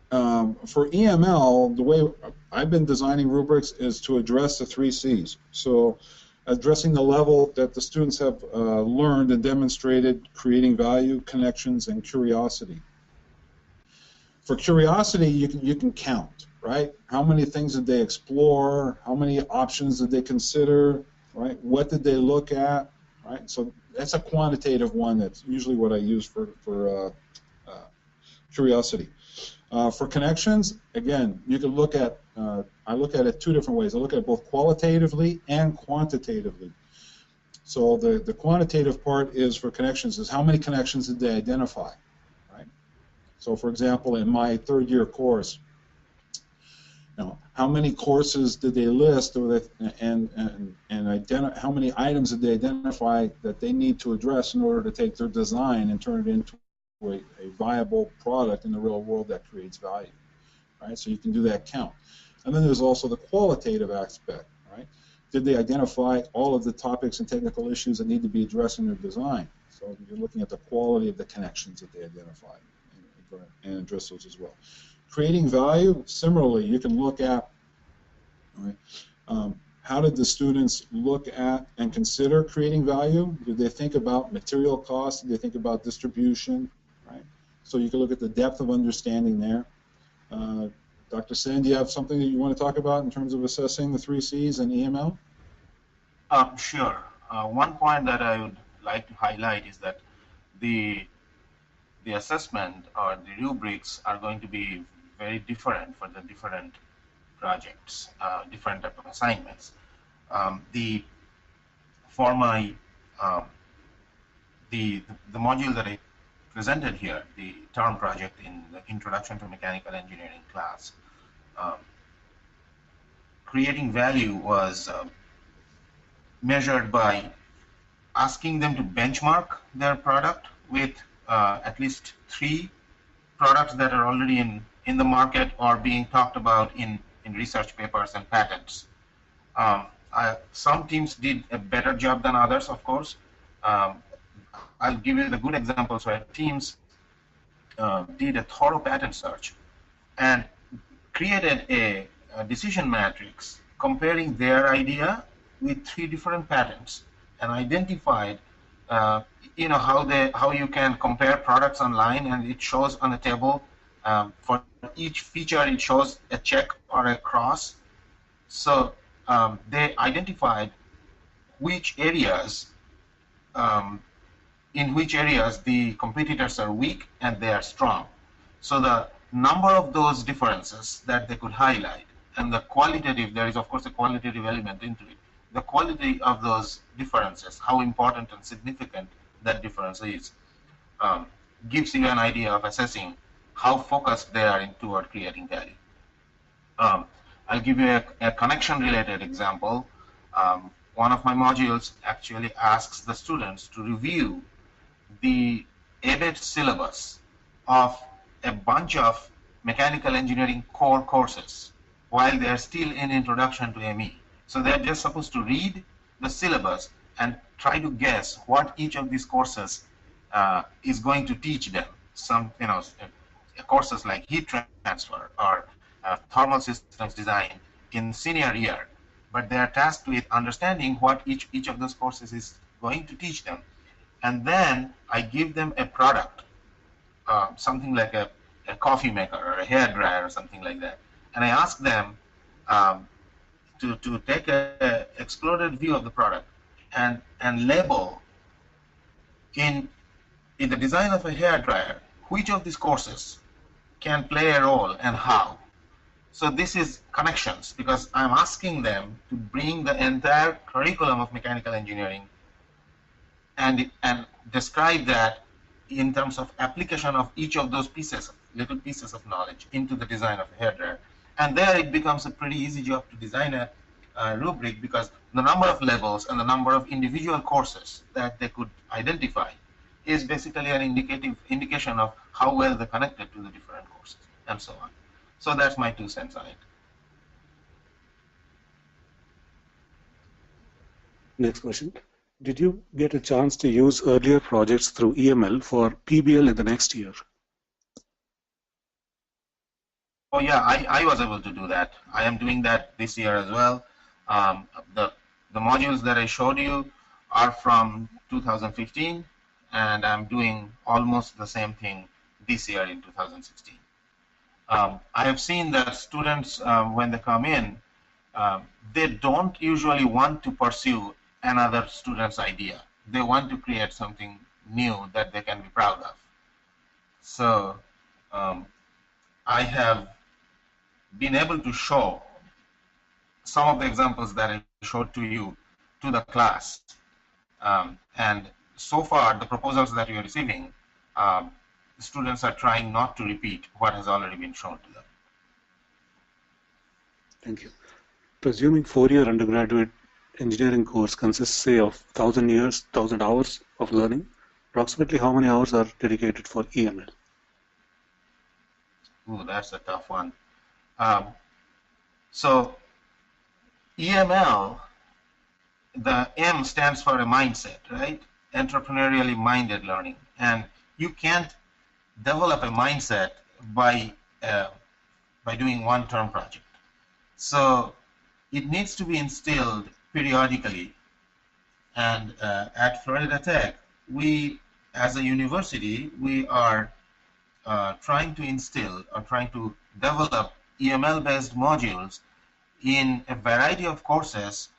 for EML, the way I've been designing rubrics is to address the 3 C's. So addressing the level that the students have learned and demonstrated, creating value, connections, and curiosity. For curiosity, you can count, right? How many things did they explore? How many options did they consider? Right? What did they look at? Right? So that's a quantitative one. That's usually what I use for curiosity. For connections, again, you can look at, I look at it 2 different ways. I look at it both qualitatively and quantitatively. So the quantitative part is for connections, is how many connections did they identify, right? So for example, in my 3rd year course, how many courses did they list, and how many items did they identify that they need to address in order to take their design and turn it into a viable product in the real world that creates value, right? So you can do that count. And then there's also the qualitative aspect, right? Did they identify all of the topics and technical issues that need to be addressed in their design? So you're looking at the quality of the connections that they identified and address those as well. Creating value, similarly, you can look at, right, how did the students look at and consider creating value? Did they think about material costs? Did they think about distribution? Right? So you can look at the depth of understanding there. Dr. Sen, do you have something that you want to talk about in terms of assessing the 3 C's and EML? Sure. One point that I would like to highlight is that the assessment or the rubrics are going to be very different for the different projects, different type of assignments. For my the module that I presented here, the term project in the Introduction to Mechanical Engineering class, creating value was measured by asking them to benchmark their product with at least 3 products that are already in the market or being talked about in research papers and patents. Some teams did a better job than others, of course. Um, I'll give you the good examples where teams did a thorough pattern search and created a decision matrix comparing their idea with 3 different patterns and identified how you can compare products online, and it shows on the table for each feature it shows a check or a cross. So they identified which areas in which areas the competitors are weak and they are strong. So the number of those differences that they could highlight, and the qualitative, there is of course a qualitative element into it, the quality of those differences, how important and significant that difference is, gives you an idea of assessing how focused they are in toward creating value. I'll give you a connection-related example. One of my modules actually asks the students to review the EBIT syllabus of a bunch of mechanical engineering core courses while they're still in introduction to ME. So they're just supposed to read the syllabus and try to guess what each of these courses is going to teach them. Some, courses like heat transfer or thermal systems design in senior year, but they are tasked with understanding what each of those courses is going to teach them. And then I give them a product, something like a coffee maker or a hair dryer or something like that. And I ask them to take an exploded view of the product and label in the design of a hair dryer which of these courses can play a role and how. So this is connections, because I'm asking them to bring the entire curriculum of mechanical engineering and describe that in terms of application of each of those little pieces of knowledge into the design of a hairdryer. And there it becomes a pretty easy job to design a rubric, because the number of levels and the number of individual courses that they could identify is basically an indication of how well they're connected to the different courses and so on. So that's my 2 cents on it. Next question. Did you get a chance to use earlier projects through EML for PBL in the next year? Oh yeah, I was able to do that. I am doing that this year as well. The modules that I showed you are from 2015, and I'm doing almost the same thing this year in 2016. I have seen that students, when they come in, they don't usually want to pursue another student's idea. They want to create something new that they can be proud of. So I have been able to show some of the examples that I showed to you to the class. And so far, the proposals that you are receiving, students are trying not to repeat what has already been shown to them. Thank you. Presuming 4-year undergraduate engineering course consists, say, of 1,000 hours of learning, approximately how many hours are dedicated for EML? Ooh, that's a tough one. So EML, the M stands for a mindset, right? Entrepreneurially minded learning. And you can't develop a mindset by doing one term project. So it needs to be instilled periodically. And at Florida Tech, we, as a university, we are trying to instill or trying to develop EML-based modules in a variety of courses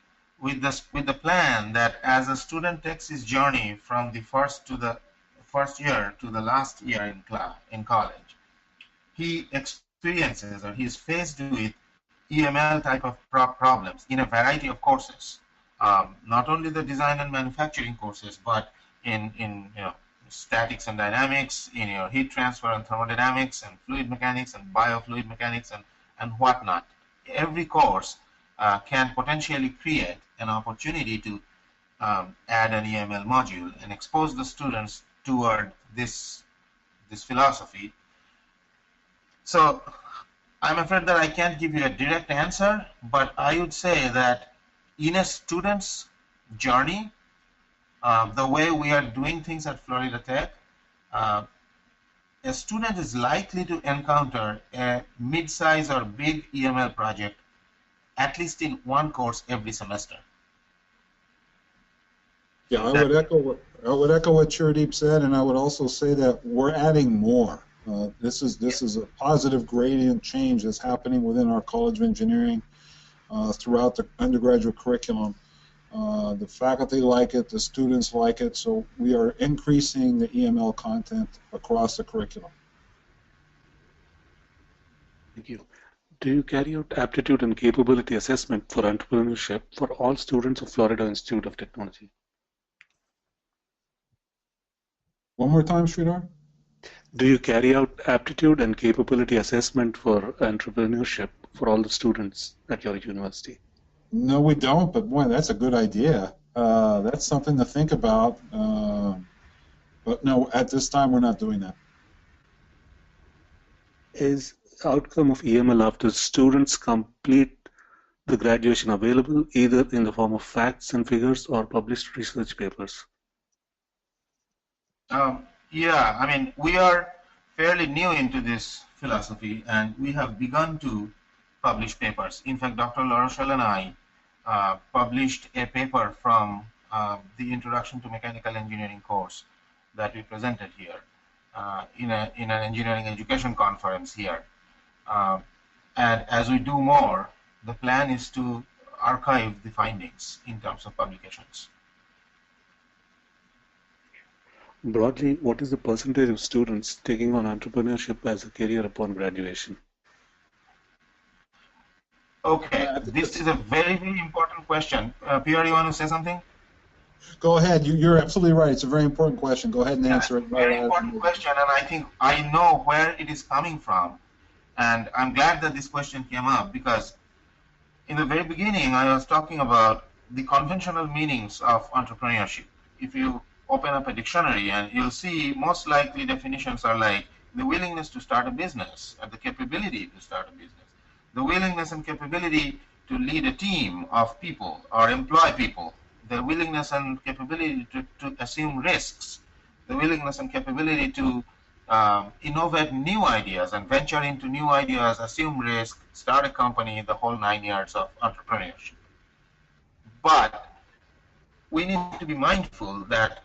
with the plan that as a student takes his journey from the first year to the last year in college, he experiences or he is faced with EML type of problems in a variety of courses, not only the design and manufacturing courses, but in statics and dynamics, in your heat transfer and thermodynamics and fluid mechanics and biofluid mechanics and whatnot. Every course can potentially create an opportunity to add an EML module and expose the students toward this philosophy. So I'm afraid that I can't give you a direct answer, but I would say that in a student's journey, the way we are doing things at Florida Tech, a student is likely to encounter a mid-size or big EML project at least in one course every semester. Yeah, I would echo what Chirdeep said, and I would also say that we're adding more. This is a positive gradient change that's happening within our College of Engineering throughout the undergraduate curriculum. The faculty like it, the students like it, so we are increasing the EML content across the curriculum. Thank you. Do you carry out aptitude and capability assessment for entrepreneurship for all students of Florida Institute of Technology? One more time, Sridhar? Do you carry out aptitude and capability assessment for entrepreneurship for all the students at your university? No, we don't, but boy, that's a good idea. That's something to think about. But no, at this time, we're not doing that. Is outcome of EML after students complete the graduation available either in the form of facts and figures or published research papers? Yeah, I mean, we are fairly new into this philosophy, and we have begun to publish papers. In fact, Dr. LaRochelle and I published a paper from the Introduction to Mechanical Engineering course that we presented here in an engineering education conference here. And as we do more, the plan is to archive the findings in terms of publications. Broadly, what is the percentage of students taking on entrepreneurship as a career upon graduation? Okay, this is a very, very important question. Pierre, you want to say something? Go ahead. You're absolutely right. It's a very important question. Go ahead and answer it. Very important question, and I think I know where it is coming from. And I'm glad that this question came up because in the very beginning, I was talking about the conventional meanings of entrepreneurship. If you open up a dictionary and you'll see most likely definitions are like the willingness to start a business and the capability to start a business, the willingness and capability to lead a team of people or employ people, the willingness and capability to assume risks, the willingness and capability to innovate new ideas and venture into new ideas, assume risk, start a company, the whole 9 years of entrepreneurship. But we need to be mindful that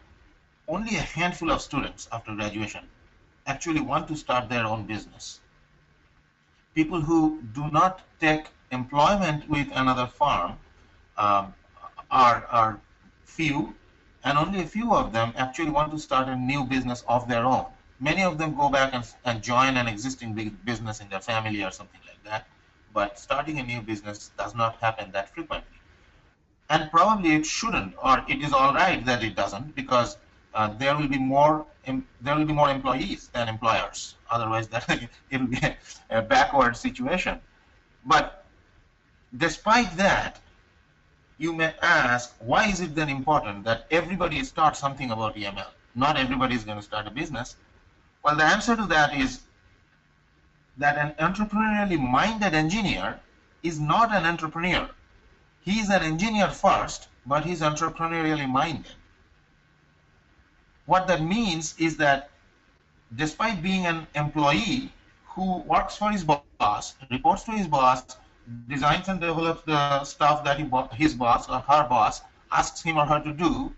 only a handful of students after graduation actually want to start their own business. People who do not take employment with another firm are few, and only a few of them actually want to start a new business of their own. Many of them go back and join an existing big business in their family or something like that, but starting a new business does not happen that frequently. And probably it shouldn't, or it is all right that it doesn't, because there will be more employees than employers. Otherwise, it will be a backward situation. But despite that, you may ask, why is it then important that everybody starts something about EML? Not everybody is going to start a business. Well, the answer to that is that an entrepreneurially minded engineer is not an entrepreneur. He is an engineer first, but he's entrepreneurially minded. What that means is that despite being an employee who works for his boss, reports to his boss, designs and develops the stuff that his boss or her boss asks him or her to do,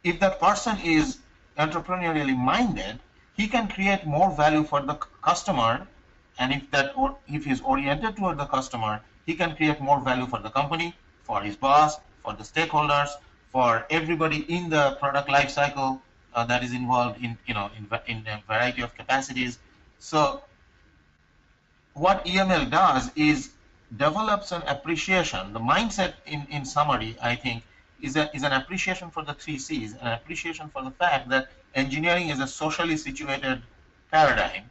if that person is entrepreneurially minded, he can create more value for the customer, and if he's oriented toward the customer, he can create more value for the company, for his boss, for the stakeholders, for everybody in the product life cycle that is involved in a variety of capacities. So what EML does is develops an appreciation. The mindset, in summary, I think, is an appreciation for the 3 C's, an appreciation for the fact that engineering is a socially situated paradigm,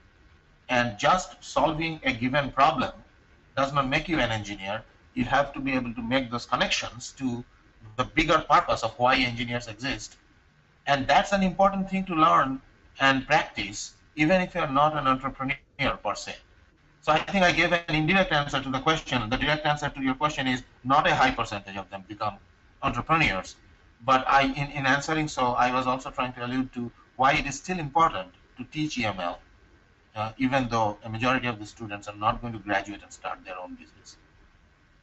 and just solving a given problem does not make you an engineer. You have to be able to make those connections to the bigger purpose of why engineers exist. And that's an important thing to learn and practice, even if you're not an entrepreneur per se. So I think I gave an indirect answer to the question. The direct answer to your question is not a high percentage of them become entrepreneurs. But in answering so, I was also trying to allude to why it is still important to teach EML, even though a majority of the students are not going to graduate and start their own business.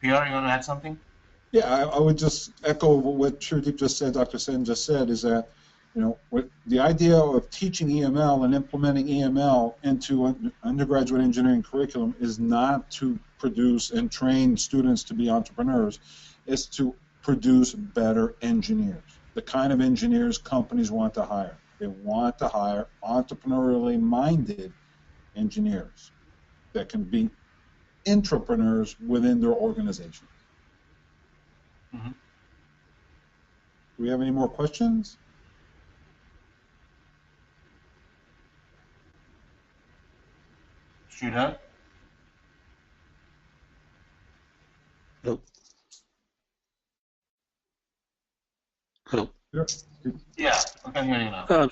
Pierre, you want to add something? Yeah, I would just echo what Shurdeep just said, Dr. Sen just said, is that, you know, the idea of teaching EML and implementing EML into an undergraduate engineering curriculum is not to produce and train students to be entrepreneurs. It's to produce better engineers, the kind of engineers companies want to hire. They want to hire entrepreneurially minded engineers that can be entrepreneurs within their organization. Mm-hmm. Do we have any more questions? Sridhar? Hello. Hello. Sure. Yeah, I can hear you now.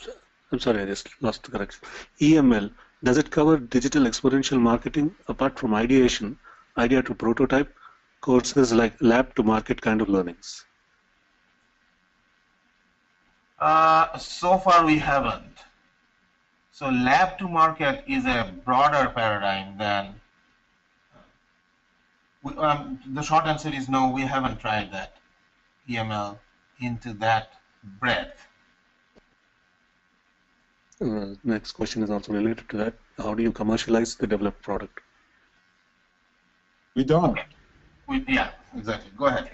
I'm sorry, I just lost the connection. EML, does it cover digital exponential marketing apart from ideation, idea to prototype, courses like lab to market kind of learnings? So far we haven't. So lab to market is a broader paradigm than, the short answer is no, we haven't tried that EML into that breadth. Next question is also related to that. How do you commercialize the developed product? We don't. Okay. Yeah, exactly. Go ahead.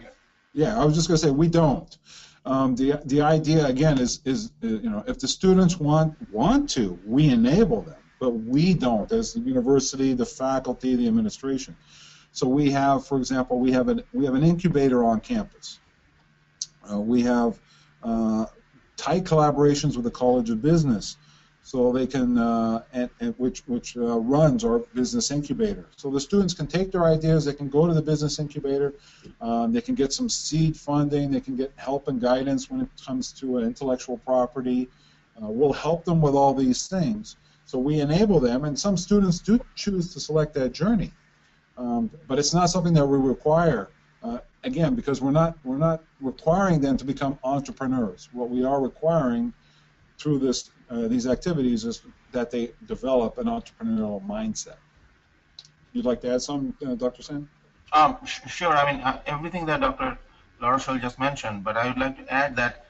Yeah, I was just going to say we don't. The idea again is you know, if the students want to, we enable them, but we don't as the university, the faculty, the administration. So we have, for example, we have an incubator on campus. We have tight collaborations with the College of Business, so they can which runs our business incubator. So the students can take their ideas, they can go to the business incubator, they can get some seed funding, they can get help and guidance when it comes to intellectual property. We'll help them with all these things. So we enable them, and some students do choose to select that journey, but it's not something that we require. Again, because we're not requiring them to become entrepreneurs. What we are requiring through these activities is that they develop an entrepreneurial mindset. You'd like to add something, Dr. Sen? Sure. I mean, everything that Dr. Larochelle just mentioned, but I would like to add that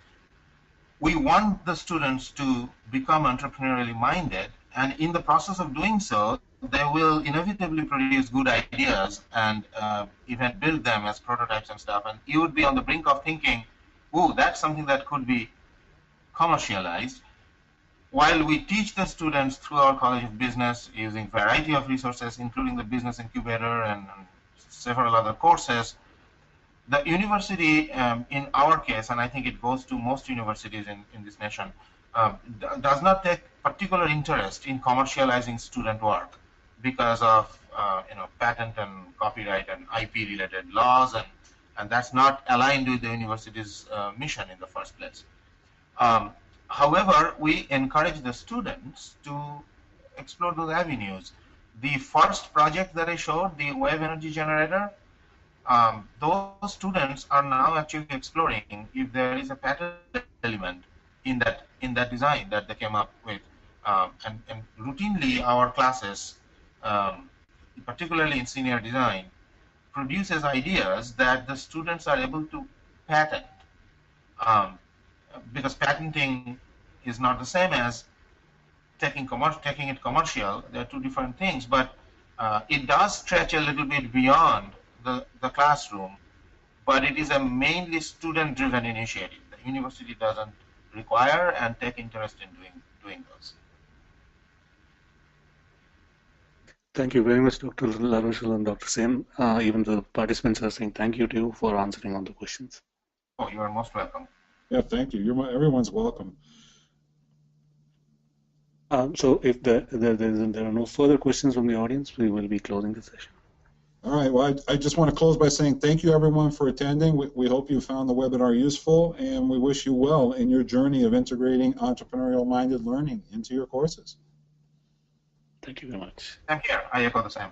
we want the students to become entrepreneurially minded, and in the process of doing so, they will inevitably produce good ideas and even build them as prototypes and stuff. And you would be on the brink of thinking, "Ooh, that's something that could be commercialized." While we teach the students through our College of Business using a variety of resources, including the business incubator and several other courses, the university, in our case, and I think it goes to most universities in this nation, does not take particular interest in commercializing student work because of patent and copyright and IP related laws, and that's not aligned with the university's mission in the first place. However, we encourage the students to explore those avenues. The first project that I showed, the wave energy generator, those students are now actually exploring if there is a patent element in that design that they came up with. And routinely our classes, particularly in senior design, produces ideas that the students are able to patent. Because patenting is not the same as taking it commercial. They're two different things, but it does stretch a little bit beyond the classroom, but it is a mainly student-driven initiative. The university doesn't require and take interest in doing those. Thank you very much, Dr. Larochelle and Dr. Sen. Even the participants are saying thank you to you for answering all the questions. Oh, you are most welcome. Yeah, thank you. Everyone's welcome. So if there are no further questions from the audience, we will be closing the session. All right. Well, I just want to close by saying thank you, everyone, for attending. We hope you found the webinar useful, and we wish you well in your journey of integrating entrepreneurial-minded learning into your courses. Thank you very much. I'm here. I echo the same.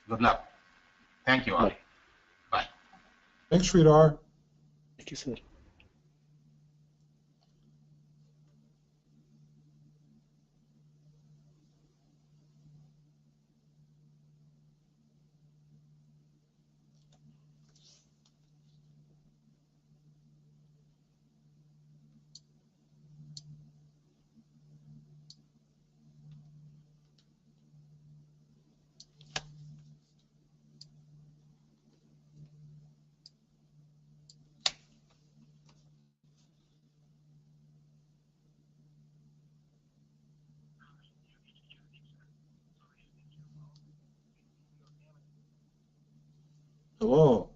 Good luck. Thank you all. Bye. Bye. Thanks, Sridhar. Thank you, sir. Hello.